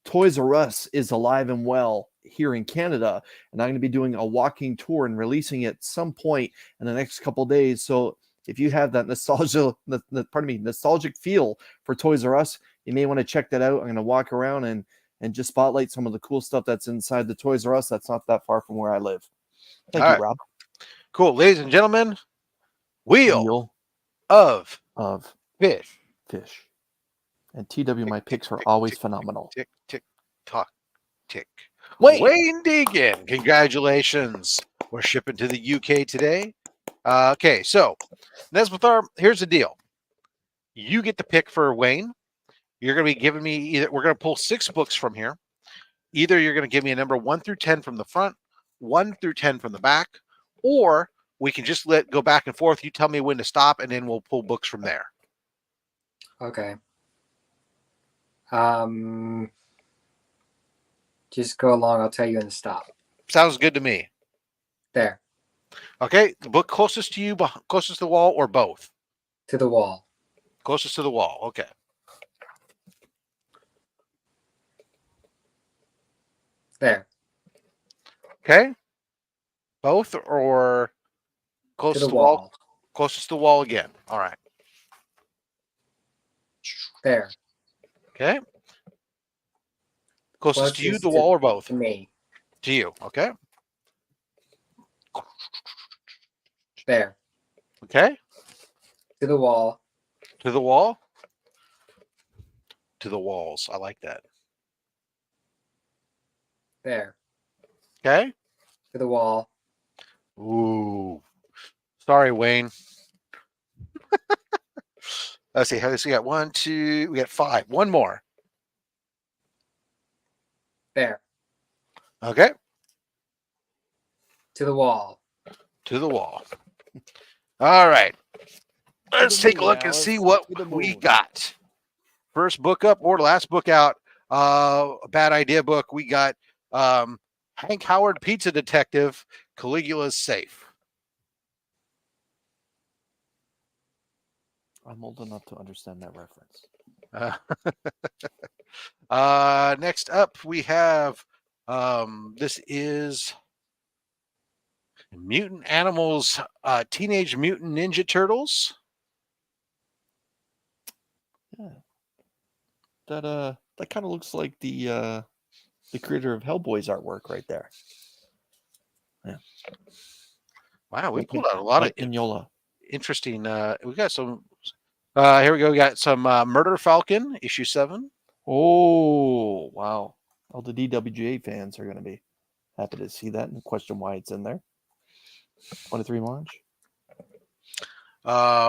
Toys R Us is alive and well here in Canada, and I'm going to be doing a walking tour and releasing it at some point in the next couple of days. So if you have that nostalgic feel for Toys R Us, you may want to check that out. I'm going to walk around and just spotlight some of the cool stuff that's inside the Toys R Us that's not that far from where I live. Thank you, Rob. Cool. Ladies and gentlemen, Wheel of Fish. And TW, my picks are always phenomenal. Tick, tick, tock, tick. Wayne Deegan, congratulations. We're shipping to the UK today. Okay, so Nezbelthar, here's the deal. You get the pick for Wayne. You're going to be giving me we're going to pull 6 books from here. Either you're going to give me a number 1 through 10 from the front, 1 through 10 from the back, or we can just go back and forth. You tell me when to stop, and then we'll pull books from there. Okay. Just go along. I'll tell you when to stop. Sounds good to me. There. Okay. The book closest to you, closest to the wall, or both? To the wall. Closest to the wall. Okay. There. Okay. Both or close To to the the wall? wall. Closest to the wall again. All right. There. Okay. Closest to you, Closest the wall, or both? to me. To you. Okay. There. Okay. To the wall. To the wall. To the walls. I like that. There. Okay. To the wall. Ooh. Sorry, Wayne. Let's see. We got 1, 2. We got 5. One more. There. Okay. To the wall. To the wall. All right. Let's take a moon, look and Alice, see what to the we moon. got. First book up or last book out. A bad idea book. We got Hank Howard, Pizza Detective, Caligula's Safe. I'm old enough to understand that reference. Next up, we have this is Mutant Animals, Teenage Mutant Ninja Turtles. Yeah. That kind of looks like the creator of Hellboy's artwork right there. Yeah. Wow, we pulled out a lot of Mignola. interesting. We got some. Here we go. We got some Murder Falcon issue 7. Oh, wow. All the DWGA fans are going to be happy to see that and question why it's in there. 23 March.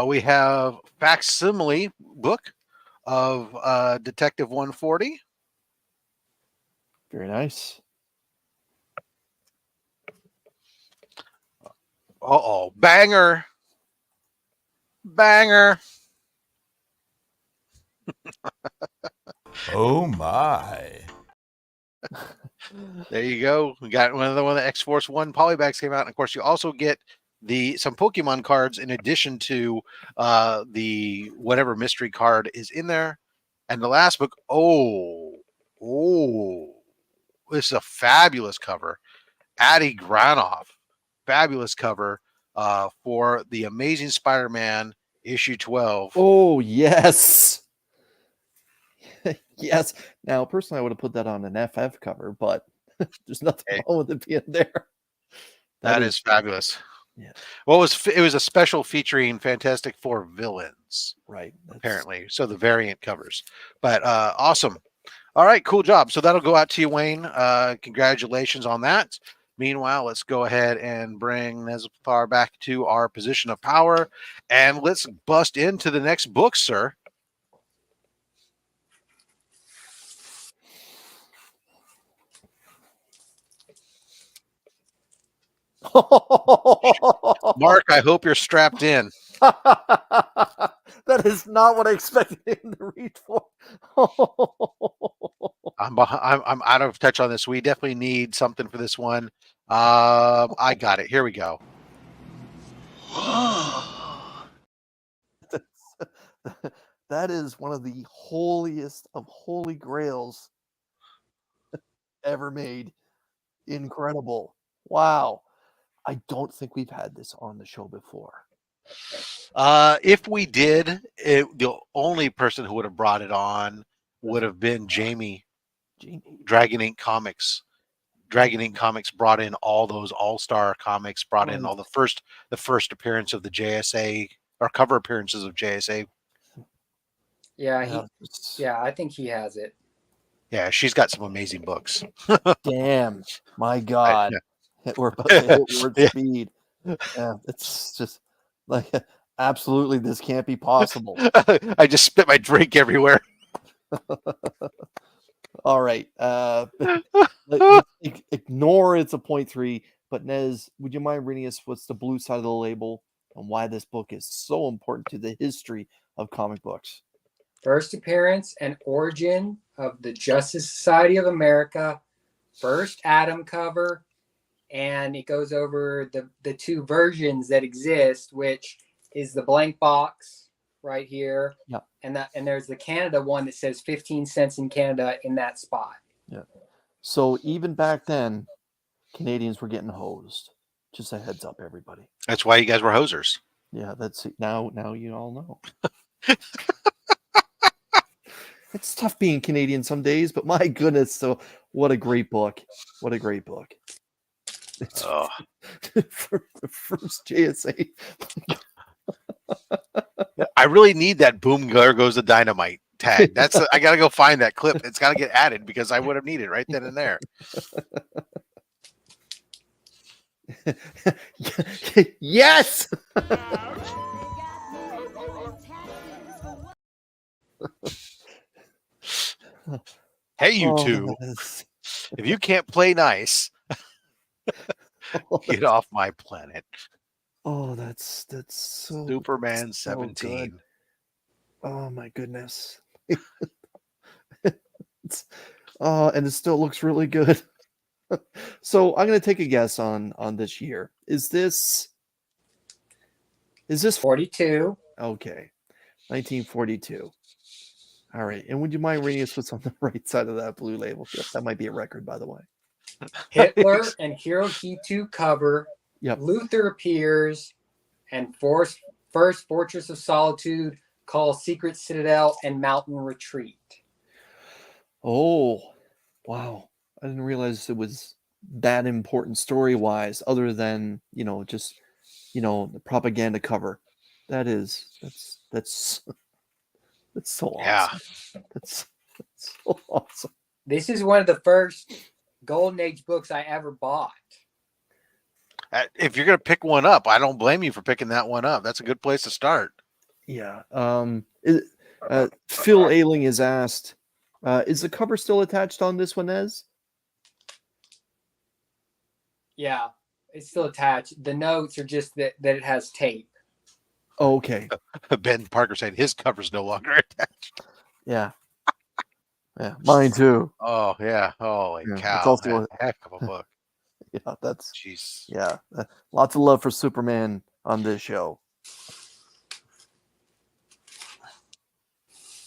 We have facsimile book of Detective 140. Very nice. Uh-oh. Banger. Banger. Oh my. There you go. We got one of the X-Force 1 polybags came out. And of course, you also get some Pokemon cards in addition to the whatever mystery card is in there. And the last book, this is a fabulous cover. Adi Granoff, fabulous cover for the Amazing Spider-Man issue 12. Oh, yes. Yes. Now, personally, I would have put that on an FF cover, but there's nothing wrong with it being there. That is fabulous. Yeah. Well, it was a special featuring Fantastic Four villains, right? Apparently, so the variant covers. But awesome. All right, cool job. So that'll go out to you, Wayne. Congratulations on that. Meanwhile, let's go ahead and bring Nezbelthar back to our position of power, and let's bust into the next book, sir. Mark, I hope you're strapped in. That is not what I expected him to read for. I'm out of touch on this. We definitely need something for this one. I got it. Here we go. That is one of the holiest of holy grails ever made. Incredible. Wow. I don't think we've had this on the show before. If we did, the only person who would have brought it on would have been Jamie. Dragon Ink Comics. Dragon Ink Comics brought in all those All-Star comics, brought in all the first appearance of the JSA or cover appearances of JSA. Yeah, I think he has it. Yeah, she's got some amazing books. Damn, my God. We're about to hit word speed. Yeah, it's just like absolutely this can't be possible. I just spit my drink everywhere. All right. Ignore it's a 0.3, but Nez, would you mind reading us what's the blue side of the label and why this book is so important to the history of comic books? First appearance and origin of the Justice Society of America, first Atom cover, and it goes over the two versions that exist, which is the blank box right here. Yeah. And there's the Canada one that says 15 cents in Canada in that spot. Yeah. So even back then, Canadians were getting hosed. Just a heads up, everybody. That's why you guys were hosers. Yeah, that's now you all know. It's tough being Canadian some days, but my goodness, so what a great book. What a great book. It's Oh. for the first JSA. I really need that boom, there goes the dynamite tag. I got to go find that clip. It's got to get added because I would have needed it right then and there. Yes. Hey, you Oh, two, that's- if you can't play nice, get off my planet. Oh, that's so Superman so good. 17. Oh my goodness. And it still looks really good. So I'm gonna take a guess on this year. Is this 42. okay? 1942. All right. And would you mind reading us what's on the right side of that blue label? That might be a record, by the way. Hitler and Hirohito cover. Yep. Luther appears, and first Fortress of Solitude, call Secret Citadel, and Mountain Retreat. Oh, wow. I didn't realize it was that important story-wise, other than, just, the propaganda cover. That's so awesome. Yeah. That's so awesome. This is one of the first Golden Age books I ever bought. If you're going to pick one up, I don't blame you for picking that one up. That's a good place to start. Yeah. Phil Ailing is asked, is the cover still attached on this one, Ez? Yeah, it's still attached. The notes are just that it has tape. Oh, okay. Ben Parker said his cover's no longer attached. Yeah. Yeah, mine too. Oh, yeah. Holy Yeah, cow. it's also That's a heck of a book. Yeah, that's Jeez. yeah. Lots of love for Superman on this show.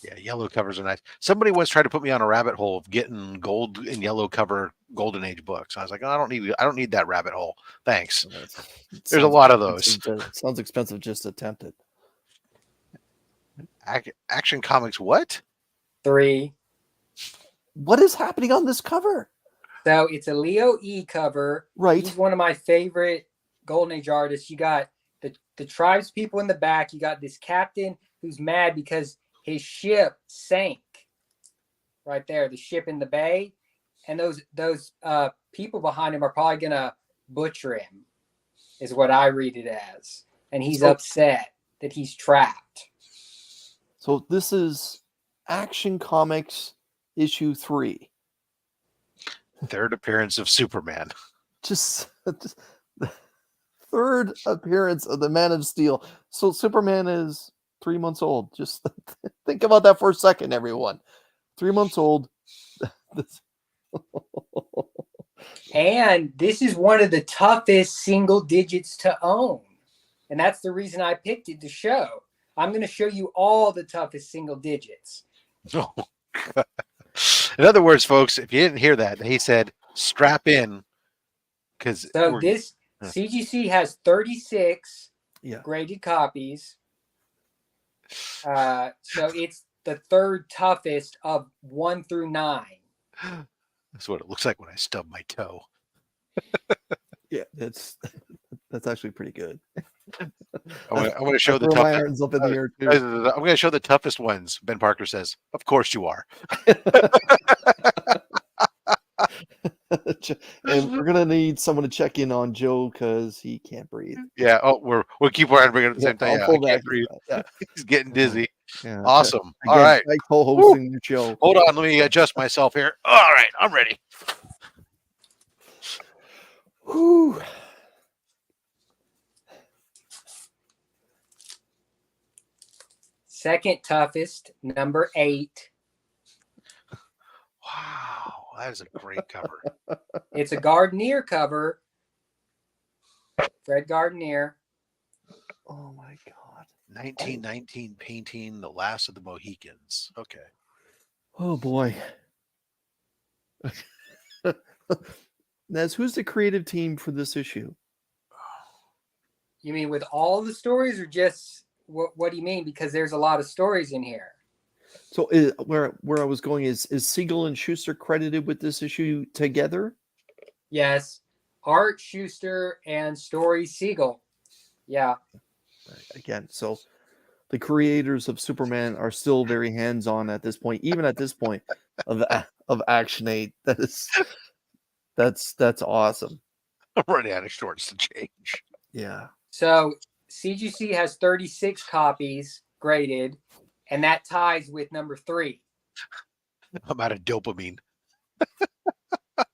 Yeah, yellow covers are nice. Somebody once tried to put me on a rabbit hole of getting gold and yellow cover Golden Age books. I was like, oh, I don't need that rabbit hole. Thanks. There's a lot of those. Sounds expensive just to attempt it. Action Comics, what? 3. What is happening on this cover? So it's a Leo E cover. Right. He's one of my favorite Golden Age artists. You got the tribes people in the back. You got this captain who's mad because his ship sank. Right there, the ship in the bay, and those people behind him are probably gonna butcher him, is what I read it as, and he's upset that he's trapped. So this is Action Comics issue 3. Third appearance of Superman. Just the third appearance of the Man of Steel. So Superman is 3 months old. Just think about that for a second, everyone. 3 months old. And this is one of the toughest single digits to own, and that's the reason I picked it to show. I'm going to show you all the toughest single digits. Oh, God. In other words, folks, if you didn't hear that, he said strap in, because this CGC has 36 Yeah. graded copies. So it's the third toughest of 1 through 9. That's what it looks like when I stub my toe. Yeah, that's actually pretty good. I'm going to show the Throw my toughest. irons up in the air too. I'm going to show the toughest ones. Ben Parker says, "Of course you are." And we're gonna need someone to check in on Joe because he can't breathe. Yeah. Oh, we'll keep our bringing at the same time. I'll Yeah, pull I can't back. breathe. Yeah. He's getting dizzy. Yeah. Awesome. All Again, right. I co-hosting the show. Hold on. Let me adjust myself here. All right. I'm ready. Whew. Second toughest, number 8. Wow. That is a great cover. It's a Gardner cover. Fred Gardner. Oh my God. 1919 painting The Last of the Mohicans. Okay. Oh boy. Nez, who's the creative team for this issue? You mean with all the stories, or just what do you mean? Because there's a lot of stories in here. So where I was going is Siegel and Schuster credited with this issue together? Yes, Art Schuster and Story Siegel. Yeah. Right. Again, so the creators of Superman are still very hands-on at this point, even at this point of Action 8. That's awesome. I'm running out of shorts to change. Yeah. So CGC has 36 copies graded, and that ties with number 3. I'm out of dopamine.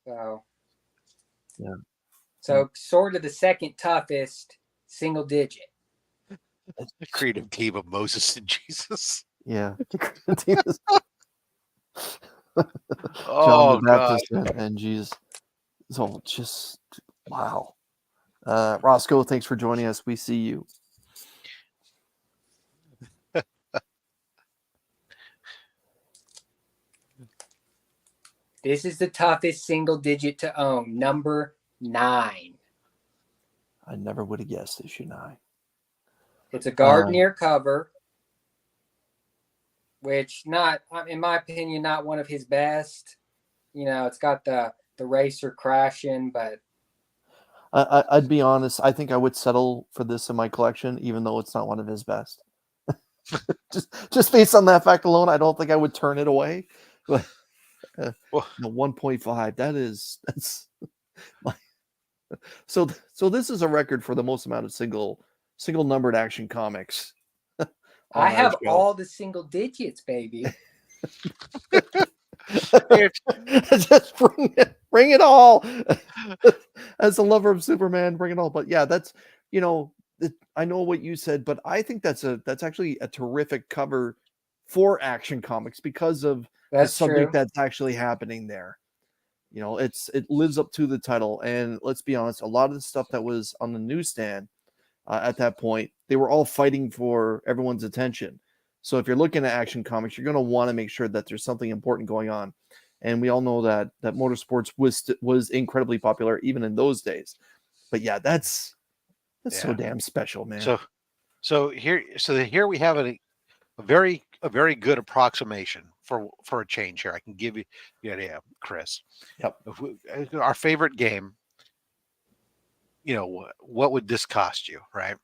So yeah. So sort of the second toughest single digit. The creative team of Moses and Jesus. Yeah. The creative team is Oh, John the Baptist and Jesus. So just wow. Roscoe, thanks for joining us. We see you. This is the toughest single digit to own, number 9. I never would have guessed issue 9. It's a Gardner cover, which not, in my opinion, not one of his best. You know, it's got the racer crashing, but I'd be honest. I think I would settle for this in my collection, even though it's not one of his best. just based on that fact alone, I don't think I would turn it away. But Well, 1.5. That's so this is a record for the most amount of single numbered Action Comics. I have all the single digits, baby. Just bring it all. As a lover of Superman, bring it all. But yeah, that's I know what you said, but I think that's actually a terrific cover for Action Comics because of the subject that's actually happening there. You know, it lives up to the title, and let's be honest, a lot of the stuff that was on the newsstand at that point, they were all fighting for everyone's attention. So if you're looking at Action Comics, you're going to want to make sure that there's something important going on. And we all know that motorsports was incredibly popular even in those days. But yeah, that's so damn special, man. So here we have a very good approximation for a change here. I can give you the idea, Chris. Yep. Our favorite game. You know, what would this cost you, right?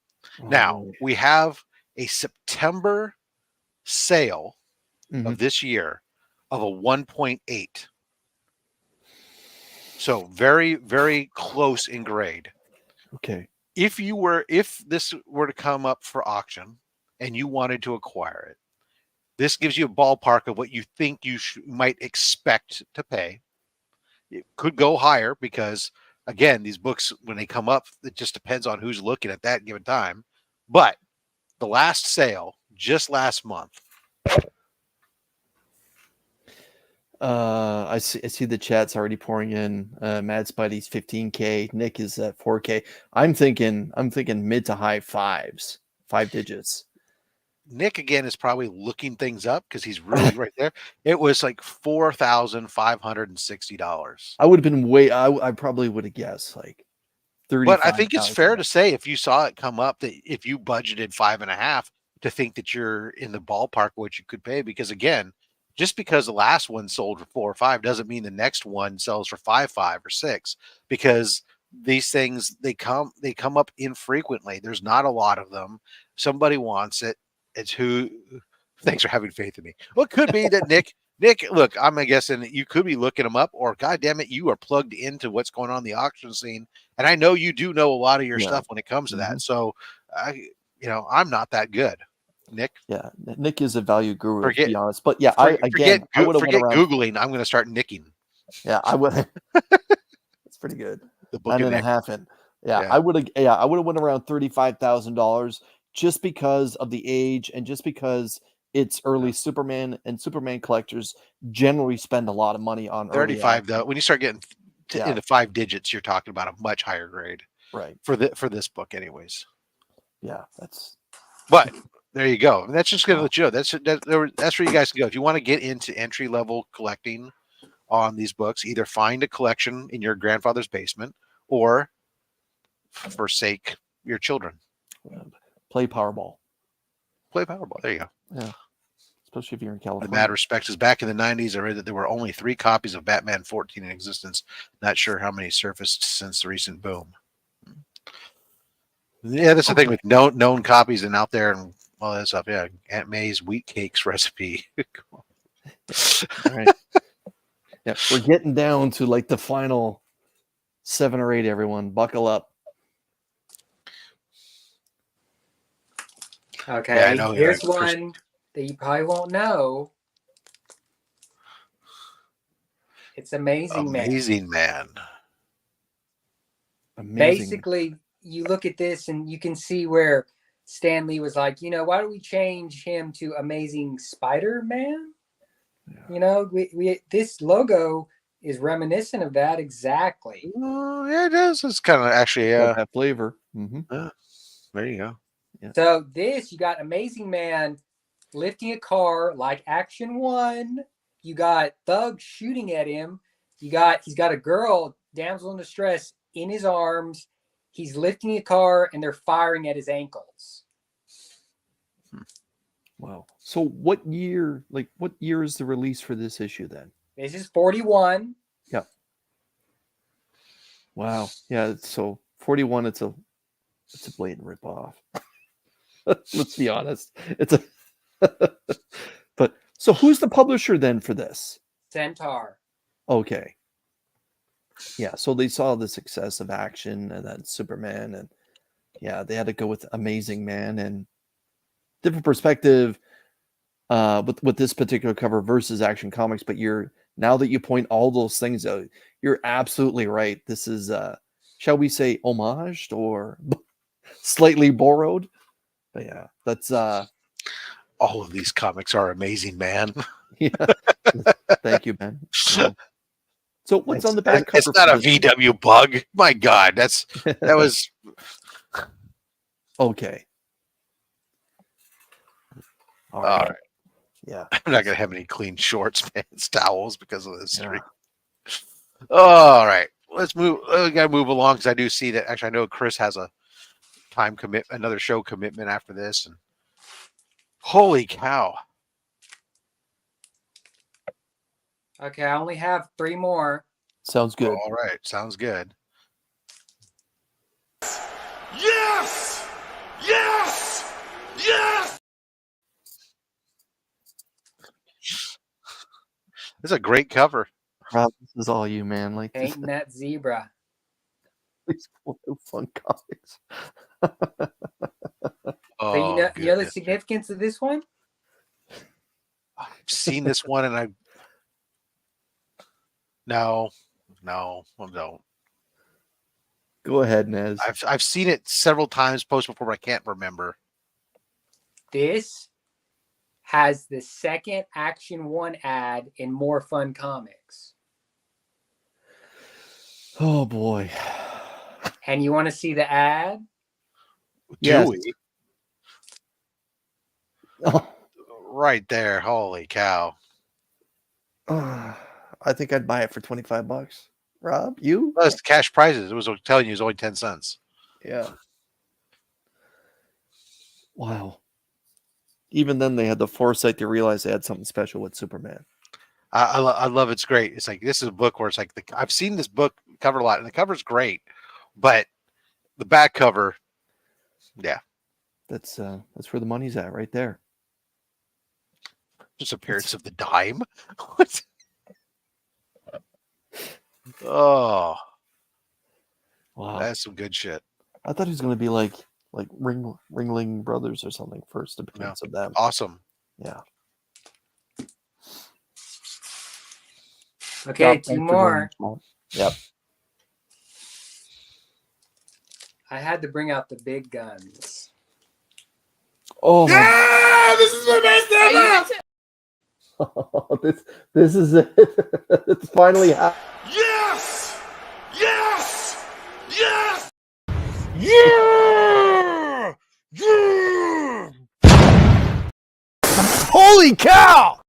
Now we have a September sale of this year of a 1.8. So very, very close in grade. Okay. If this were to come up for auction and you wanted to acquire it, this gives you a ballpark of what you think you might expect to pay. It could go higher because, again, these books, when they come up, it just depends on who's looking at that given time. But the last sale, just last month. I see the chat's already pouring in. Mad Spidey's 15K. Nick is at 4K. I'm thinking mid to high 5s, 5 digits. Nick again is probably looking things up because he's really right there. It was like $4,560. I would have been I probably would have guessed like 30. But I think it's fair to say if you saw it come up that if you budgeted 5.5 to think that you're in the ballpark of what you could pay, because again, just because the last one sold for 4 or 5 doesn't mean the next one sells for 5 or 6, because these things they come up infrequently. There's not a lot of them. Somebody wants it. It's who. Thanks for having faith in me. Well, it could be that Nick, look, I'm guessing that you could be looking them up, or God damn it, you are plugged into what's going on in the auction scene, and I know you do know a lot of your stuff when it comes to that. So, I'm not that good, Nick. Yeah, Nick is a value guru, to be honest. But yeah, forget Googling. I'm going to start nicking. Yeah, I would. That's pretty good. The book 9.5 in. Yeah, I would have. Yeah, I would have went around $35,000 just because of the age and just because it's early Superman, and Superman collectors generally spend a lot of money on 35 though. When you start getting into 5 digits, you're talking about a much higher grade, right? For this book, anyways. Yeah, that's. But there you go. That's just going to let you know. That's where you guys can go if you want to get into entry level collecting on these books. Either find a collection in your grandfather's basement or forsake your children. Play Powerball. Play Powerball. There you go. Yeah. Especially if you're in The California. mad respect is back in the 90s. I read that there were only 3 copies of Batman 14 in existence. Not sure how many surfaced since the recent boom. Yeah, that's the thing with known copies and out there and all that stuff. Yeah, Aunt May's wheat cakes recipe. All right. Yeah, we're getting down to like the final 7 or 8. Everyone, buckle up. Okay, Yeah, I know, here's Chris. one that you probably won't know. It's Amazing Man. Amazing Man. Amazing. Basically, you look at this and you can see where Stan Lee was like, why don't we change him to Amazing Spider-Man? Yeah. We this logo is reminiscent of that exactly. Yeah, it does. It's kind of actually, Got that flavor. there you go. Yeah. So this, you got Amazing Man lifting a car like Action 1. You got Thug shooting at him. He's got a girl, damsel in distress, in his arms. He's lifting a car and they're firing at his ankles. Wow. So what year is the release for this issue then? This is 41. Yeah. Wow. Yeah. So 41. It's a blatant ripoff. Let's be honest. It's a. But so who's the publisher then for this? Centaur. Okay. Yeah. So they saw the success of Action and then Superman, and yeah, they had to go with Amazing Man, and different perspective with this particular cover versus Action Comics. But now that you point all those things out, you're absolutely right. This is shall we say homaged or slightly borrowed? But yeah, that's all of these comics are Amazing Man. yeah. Thank you, Ben. Yeah. So what's on the back cover? It's not a VW bug. My God, that was okay. all right. Yeah. I'm not gonna have any clean shorts, pants, towels because of this. Yeah. All right, let's move. We gotta move along because I do see that. Actually, I know Chris has a another show commitment after this, and holy cow! Okay, I only have 3 more. Sounds good. All right, sounds good. Yes! Yes! Yes! This is a great cover. Rob, this is all you, man. Like Painting that zebra. These fun comics. Oh, So you know the significance of this one? I've seen this one, and I don't. Go ahead, Nez. I've seen it several times post before, but I can't remember. This has the second Action 1 ad in More Fun Comics. Oh boy. And you want to see the ad? Yes. Do we? Oh. Right there. Holy cow. I think I'd buy it for $25. Rob, you? Well, it's the cash prizes. It was telling you it's only 10 cents. Yeah. Wow. Even then, they had the foresight to realize they had something special with Superman. I love it's great. It's like this is a book where it's like I've seen this book cover a lot, and the cover's great, but the back cover, yeah, that's where the money's at, right there. Disappearance of the dime. What? Oh, wow, that's some good shit. I thought he was going to be like Ringling Brothers or something. First appearance of them. Awesome. Yeah. Okay, 2 more. Yep. I had to bring out the big guns. Oh, Yeah! This is my best ever! oh, this is it. It's finally happened. Yes! Yes! Yes! Yeah! Yeah! Holy cow!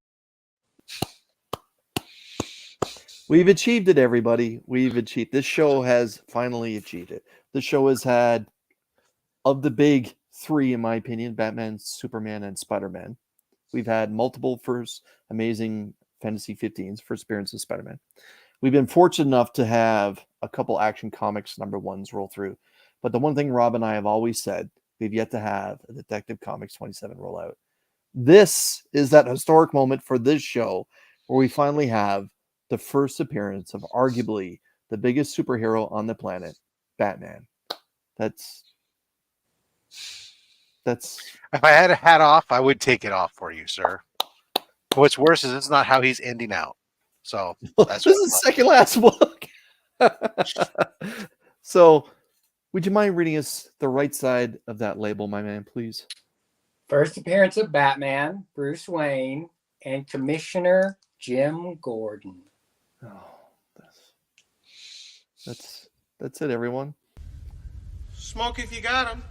We've achieved it, everybody. We've achieved. This show has finally achieved it. The show has had, of the big three, in my opinion, Batman, Superman, and Spider-Man. We've had multiple first amazing Fantasy 15s, first appearance of Spider-Man. We've been fortunate enough to have a couple Action Comics number ones roll through. But the one thing Rob and I have always said, we've yet to have a Detective Comics 27 roll out. This is that historic moment for this show where we finally have the first appearance of arguably the biggest superhero on the planet, Batman. That's If I had a hat off, I would take it off for you, sir. What's worse is it's not how he's ending out. So that's this is second last book. So would you mind reading us the right side of that label, my man, please? First appearance of Batman, Bruce Wayne, and Commissioner Jim Gordon. Oh, that's it, everyone. Smoke if you got him.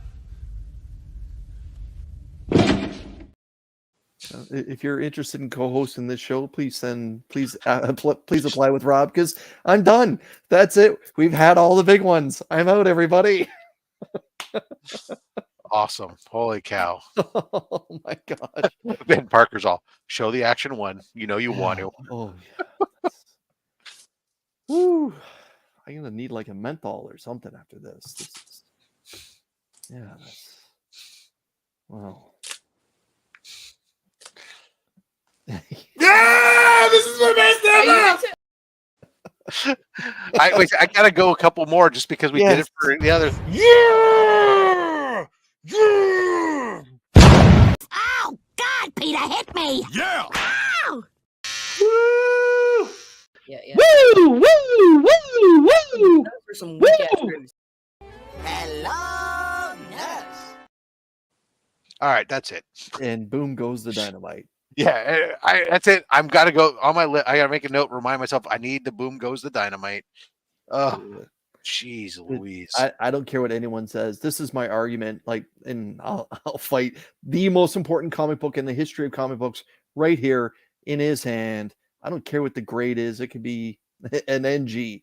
If you're interested in co-hosting this show, please apply with Rob, because I'm done. That's it. We've had all the big ones. I'm out, everybody. awesome. Holy cow. Oh my gosh. Ben Parker's all show the action one. You know you want to. Oh yeah. Woo. I'm gonna need like a menthol or something after this. Yeah. Wow. Yeah, this is my best ever. I gotta go a couple more just because we did it for the other. Yeah, yeah, Oh, God, Peter, hit me! yeah. Ow! Woo! Yeah, yeah. Woo! Woo! Woo! Woo! Those were some weak ass reviews. Hello, nurse. All right, that's it. And boom goes the dynamite. Yeah, that's it. I'm gotta go on my list. I gotta make a note, remind myself I need the boom goes the dynamite. Oh, jeez Louise. I don't care what anyone says. This is my argument. Like, and I'll fight the most important comic book in the history of comic books right here in his hand. I don't care what the grade is. It could be an NG.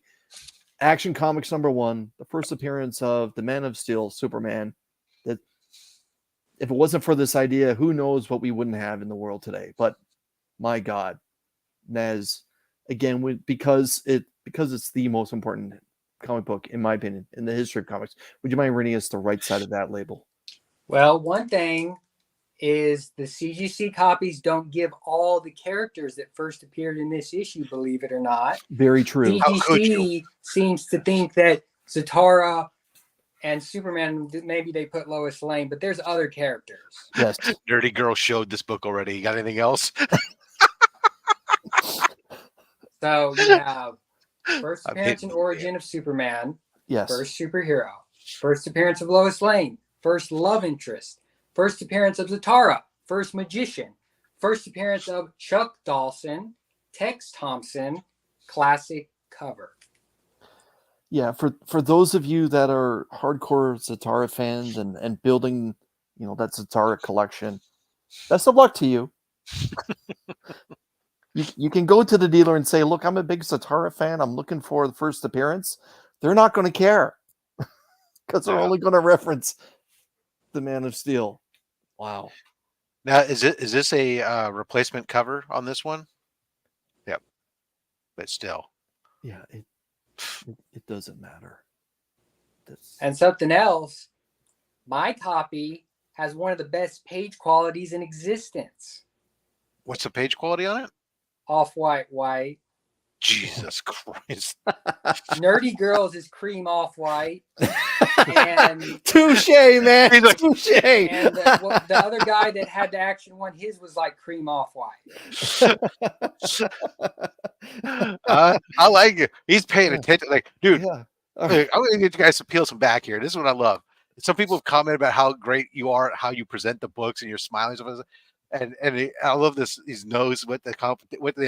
Action Comics number one, the first appearance of the Man of Steel, Superman. That if it wasn't for this idea, who knows what we wouldn't have in the world today. But my God, Nez, again, because it's the most important comic book, in my opinion, in the history of comics. Would you mind reading us the right side of that label? Well, one thing is the CGC copies don't give all the characters that first appeared in this issue, believe it or not. Very true. CGC seems to think that Zatara and Superman, maybe they put Lois Lane, but there's other characters. Yes. Dirty Girl showed this book already. You got anything else? So you have first appearance and origin of Superman, Yes. first superhero, first appearance of Lois Lane, first love interest, first appearance of Zatara, first magician, first appearance of Chuck Dawson, Tex Thompson, classic cover. Yeah, for those of you that are hardcore Zatara fans and building, that Zatara collection, best of luck to you. You can go to the dealer and say, look, I'm a big Zatara fan. I'm looking for the first appearance. They're not going to care because they're only going to reference the Man of Steel. Wow. Now, is this a replacement cover on this one? Yep. But still. Yeah, it doesn't matter. And something else, my copy has one of the best page qualities in existence. What's the page quality on it? Off-white, white. Jesus Christ. Nerdy Girls is cream off-white. And touche, man. Touche. And the other guy that had the action one, his was like cream off-white. I like it. He's paying attention. Like, dude, Yeah. I'm going to get you guys to peel some back here. This is what I love. Some people have commented about how great you are, how you present the books, and you're smiling. And I love this. He knows what the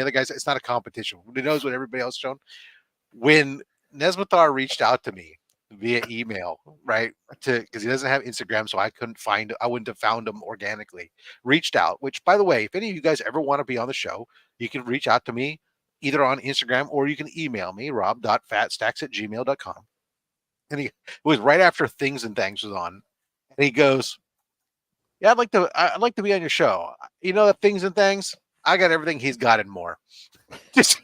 other guys. It's not a competition. He knows what everybody else shown. When Nezbelthar reached out to me via email, right, because he doesn't have Instagram, so I wouldn't have found him organically. Reached out. Which, by the way, if any of you guys ever want to be on the show, you can reach out to me. either on Instagram or you can email me, rob.fatstacks@gmail.com. And it was right after Things and Things was on. And he goes, yeah, I'd like to be on your show. You know, the Things and Things, I got everything he's got and more. Just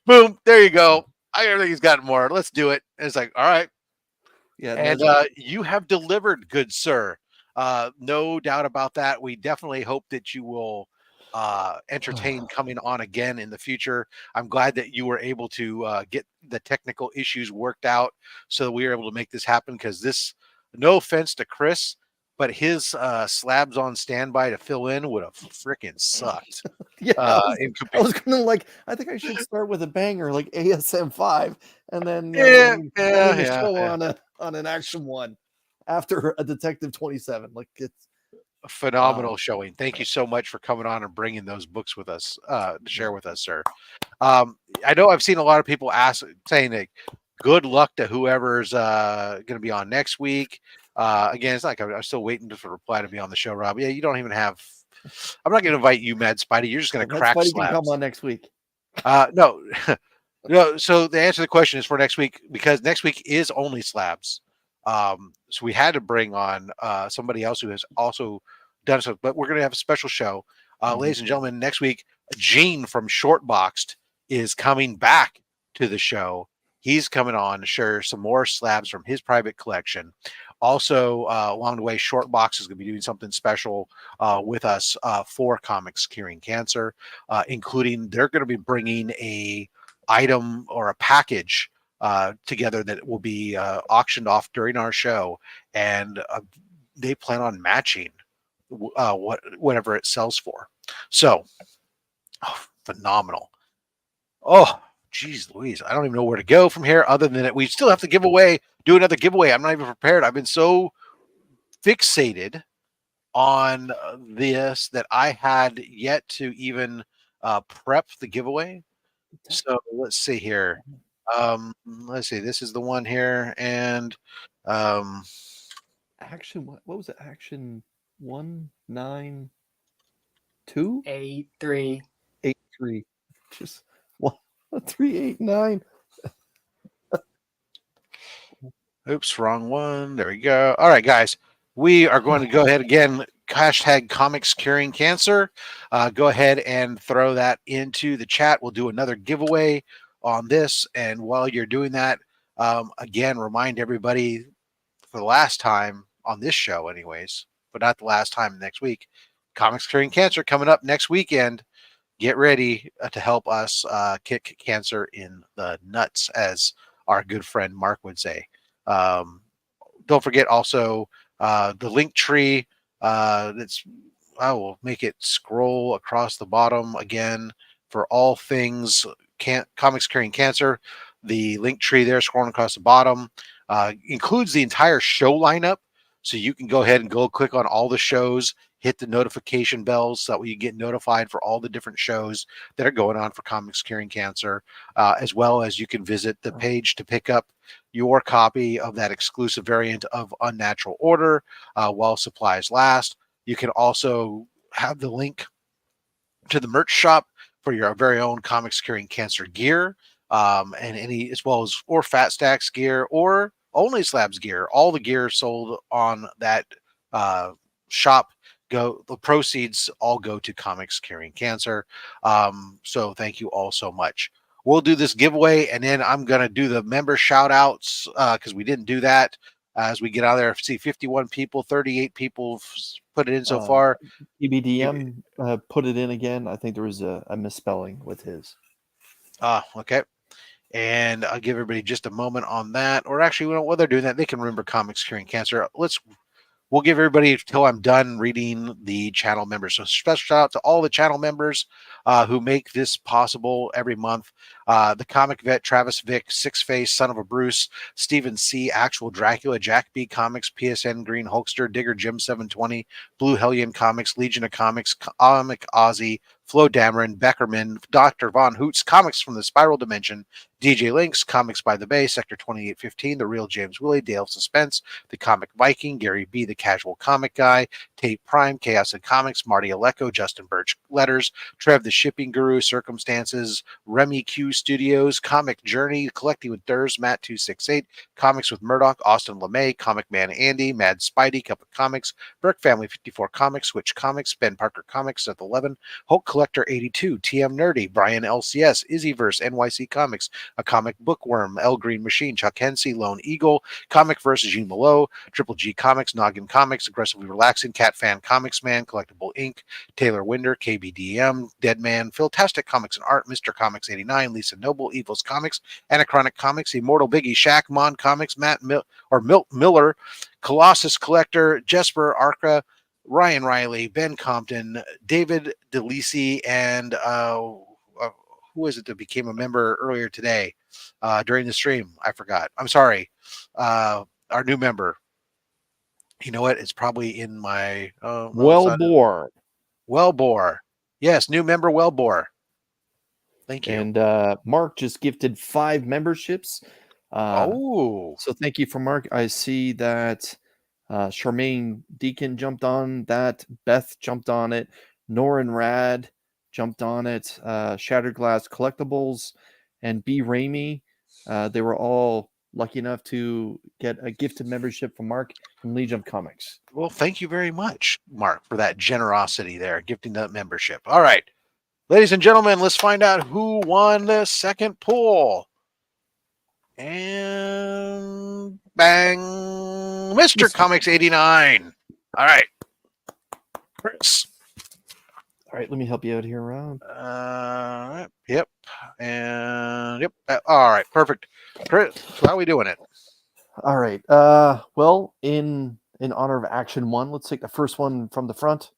boom, there you go. I got everything he's got and more. Let's do it. And it's like, all right. Yeah, And you have delivered, good sir. No doubt about that. We definitely hope that you will entertain coming on again in the future. I'm glad that you were able to get the technical issues worked out so that we were able to make this happen, because this, no offense to Chris, but his slabs on standby to fill in would have freaking sucked. yeah, I was gonna I think I should Uh, start with a banger like ASM 5, and then ending the show on an action one after a Detective 27. Like, it's a phenomenal showing. Thank you so much for coming on and bringing those books with us to share with us, sir. I know I've seen a lot of people saying that good luck to whoever's going to be on next week. Again, it's like I'm still waiting for a reply to be on the show, Rob. Yeah, you don't even have. I'm not going to invite you, Mad Spidey. You're just going to crack Spidey slabs. can come on next week. No, no. So the answer to the question is for next week, because next week is only slabs. So we had to bring on somebody else who has also done so, but we're going to have a special show. Ladies and gentlemen, next week, Gene from Shortboxed is coming back to the show. He's coming on to share some more slabs from his private collection. Also, along the way, Shortbox is going to be doing something special with us for Comics Curing Cancer, including they're going to be bringing a item or a package together that will be auctioned off during our show, and they plan on matching whatever it sells for. So, phenomenal. Oh, geez Louise, I don't even know where to go from here other than that we still have to do another giveaway. I'm not even prepared. I've been so fixated on this that I had yet to even prep the giveaway. So let's see here. Let's see. This is the one here, and Action. What was it? Action 192 83. 83. Just 1389. Oops, wrong one. There we go. All right, guys. We are going to go ahead again. Hashtag Comics Curing Cancer. Go ahead and throw that into the chat. We'll do another giveaway on this. And while you're doing that, again, remind everybody for the last time on this show, anyways, but not the last time next week. Comics Curing Cancer coming up next weekend. Get ready to help us kick cancer in the nuts, as our good friend Mark would say. Don't forget also the link tree. I will make it scroll across the bottom again for all things Comics Curing Cancer. The link tree there scrolling across the bottom includes the entire show lineup. So you can go ahead and click on all the shows, hit the notification bells so that way you get notified for all the different shows that are going on for Comics Curing Cancer, as well as you can visit the page to pick up your copy of that exclusive variant of Unnatural Order while supplies last. You can also have the link to the merch shop for your very own Comics Curing Cancer gear, and any, as well as or Fat Stacks gear or OnlySlabs gear. All the gear sold on that shop the proceeds all go to Comics Curing Cancer. So thank you all so much. We'll do this giveaway, and then I'm going to do the member shout outs because we didn't do that as we get out there. See, 51 people, 38 people put it in so far. EBDM put it in again. I think there was a misspelling with his. Okay. And I'll give everybody just a moment on that. Or actually, while they're doing that, they can remember Comics Curing Cancer. We'll give everybody till I'm done reading the channel members. So special shout out to all the channel members who make this possible every month. The Comic Vet, Travis Vick, Six Face, Son of a Bruce, Stephen C., Actual Dracula, Jack B. Comics, PSN Green Hulkster, Digger Jim 720, Blue Hellion Comics, Legion of Comics, Comic Ozzy, Flo Dameron, Beckerman, Dr. Von Hoots, Comics from the Spiral Dimension, DJ Links, Comics by the Bay, Sector 2815, The Real James Willie, Dale Suspense, The Comic Viking, Gary B., The Casual Comic Guy, Tate Prime, Chaos and Comics, Marty Aleko, Justin Birch Letters, Trev the Shipping Guru, Circumstances, Remy Q Studios, Comic Journey, Collecting with Durs, Matt 268, Comics with Murdoch, Austin LeMay, Comic Man Andy, Mad Spidey, Cup of Comics, Burke Family 54 Comics, Switch Comics, Ben Parker Comics, Seth 11, Hulk Collector 82, TM Nerdy, Brian LCS, Izzyverse, NYC Comics, A Comic Bookworm, L Green Machine, Chuck Hensey, Lone Eagle, Comic vs. Gene Malo, Triple G Comics, Noggin Comics, Aggressively Relaxing, Cat Fan Comics Man, Collectible Inc., Taylor Winder, KBDM, Deadman, Philtastic Comics and Art, Mr. Comics 89, Lisa Noble, Evils Comics, Anachronic Comics, Immortal Biggie, Shaq, Mon Comics, Milt Miller, Colossus Collector, Jesper Arca, Ryan Riley, Ben Compton, David DeLisi, and who is it that became a member earlier today during the stream? I forgot. I'm sorry. Our new member. You know what? It's probably in my Wellbore. Wellbore. Yes, new member Wellbore. Thank you. And Mark just gifted 5 memberships. So thank you for Mark. I see that Charmaine Deacon jumped on that. Beth jumped on it. Norin Rad jumped on it. Shattered Glass Collectibles and B. Ramey. They were all lucky enough to get a gifted membership from Mark from Legion of Comics. Well, thank you very much, Mark, for that generosity there, gifting that membership. All right, ladies and gentlemen, let's find out who won the second pool. And bang, Mr. Comics 89. All right, Chris. All right, let me help you out here, Rob. Yep. And yep. All right, perfect. Chris, how are we doing it? All right. Well, in honor of Action 1, let's take the first one from the front.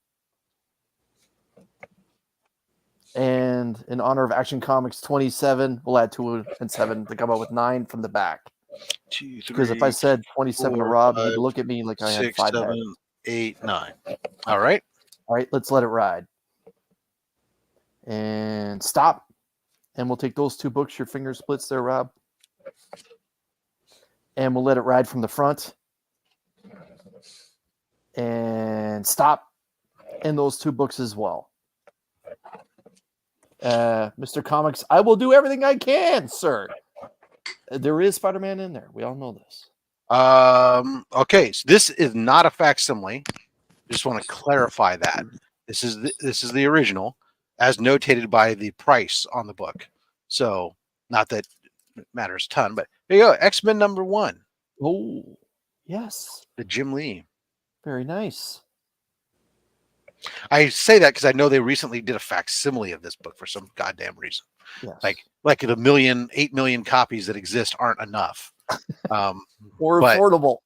And in honor of Action Comics 27, we'll add 2 and 7 to come up with 9 from the back. 2, 3, because if I said 27 to Rob, he'd look at me like I had 6, 5 7, heads. 8, 9. All right. All right, let's let it ride. And stop. And we'll take those 2 books, your finger splits there, Rob. And we'll let it ride from the front. And stop. And those 2 books as well. Mr. Comics, I will do everything I can, sir. There is Spider-Man in there. We all know this. Okay, so this is not a facsimile. Just want to clarify that. This is the original, as notated by the price on the book. So, not that it matters a ton, but there you go. X-Men #1. Oh, yes. The Jim Lee. Very nice. I say that because I know they recently did a facsimile of this book for some goddamn reason. Yes. Like the 8 million copies that exist aren't enough. Or affordable.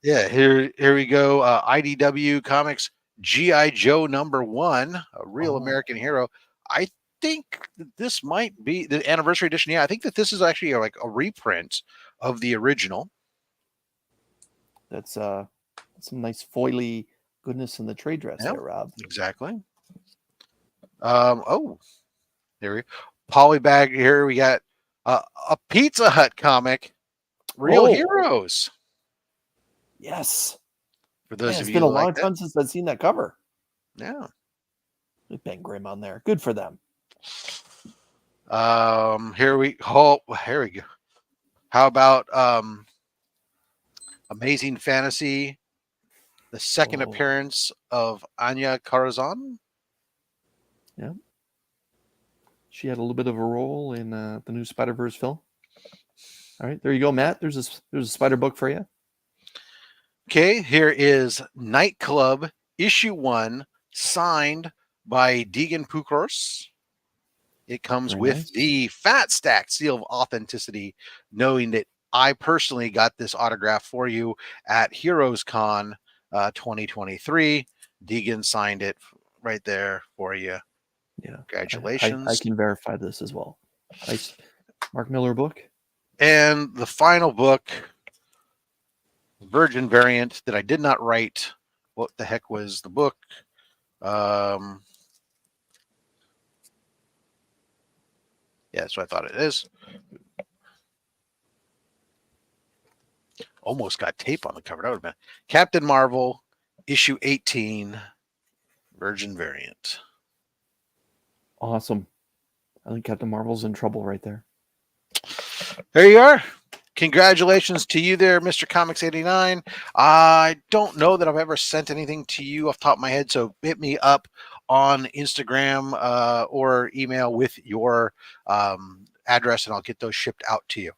Yeah, here we go. IDW Comics G.I. Joe #1, a real American hero. I think that this might be the anniversary edition. Yeah, I think that this is actually like a reprint of the original. That's some nice foily goodness in the trade dress there, Rob. Exactly. There we go. Polybag here. We got a Pizza Hut comic, Real Heroes. Yes. For those of it's you, been a like long time since I've seen that cover. Yeah. With Ben Grimm on there. Good for them. Here we go. How about Amazing Fantasy, the second appearance of Anya Corazon? Yeah. She had a little bit of a role in the new Spider-Verse film. All right, there you go, Matt. There's a Spider book for you. Okay, here is Nightclub issue 1, signed by Deegan Pukros. It comes with the fat stack seal of authenticity, knowing that I personally got this autograph for you at Heroes Con 2023. Deegan signed it right there for you. Yeah. Congratulations. I can verify this as well. Nice. Mark Miller book. And the final book, Virgin Variant, that I did not write. What the heck was the book? Yeah, that's what I thought it is. Almost got tape on the cover. That would have been Captain Marvel, issue 18, Virgin Variant. Awesome. I think Captain Marvel's in trouble right there. There you are. Congratulations to you there, Mr. Comics 89. I don't know that I've ever sent anything to you off the top of my head, so hit me up on Instagram or email with your address, and I'll get those shipped out to you.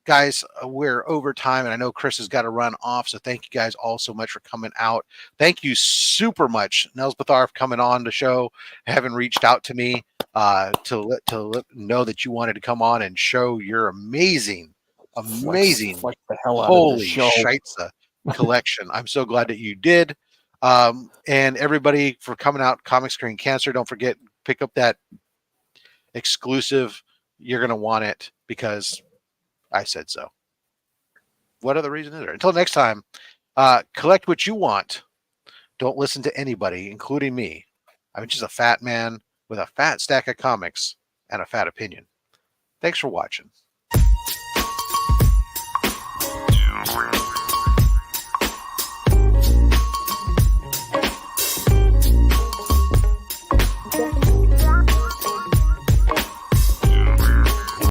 Guys, we're over time, and I know Chris has got to run off, so thank you guys all so much for coming out. Thank you super much, Nezbelthar, for coming on the show, having reached out to me to let know that you wanted to come on and show your amazing Flex the hell out of holy the show. shitza collection. I'm so glad that you did. And everybody for coming out, Comic Screen Cancer, don't forget, pick up that exclusive. You're going to want it because I said so. What other reason is there? Until next time, collect what you want. Don't listen to anybody, including me. I'm just a fat man with a fat stack of comics and a fat opinion. Thanks for watching.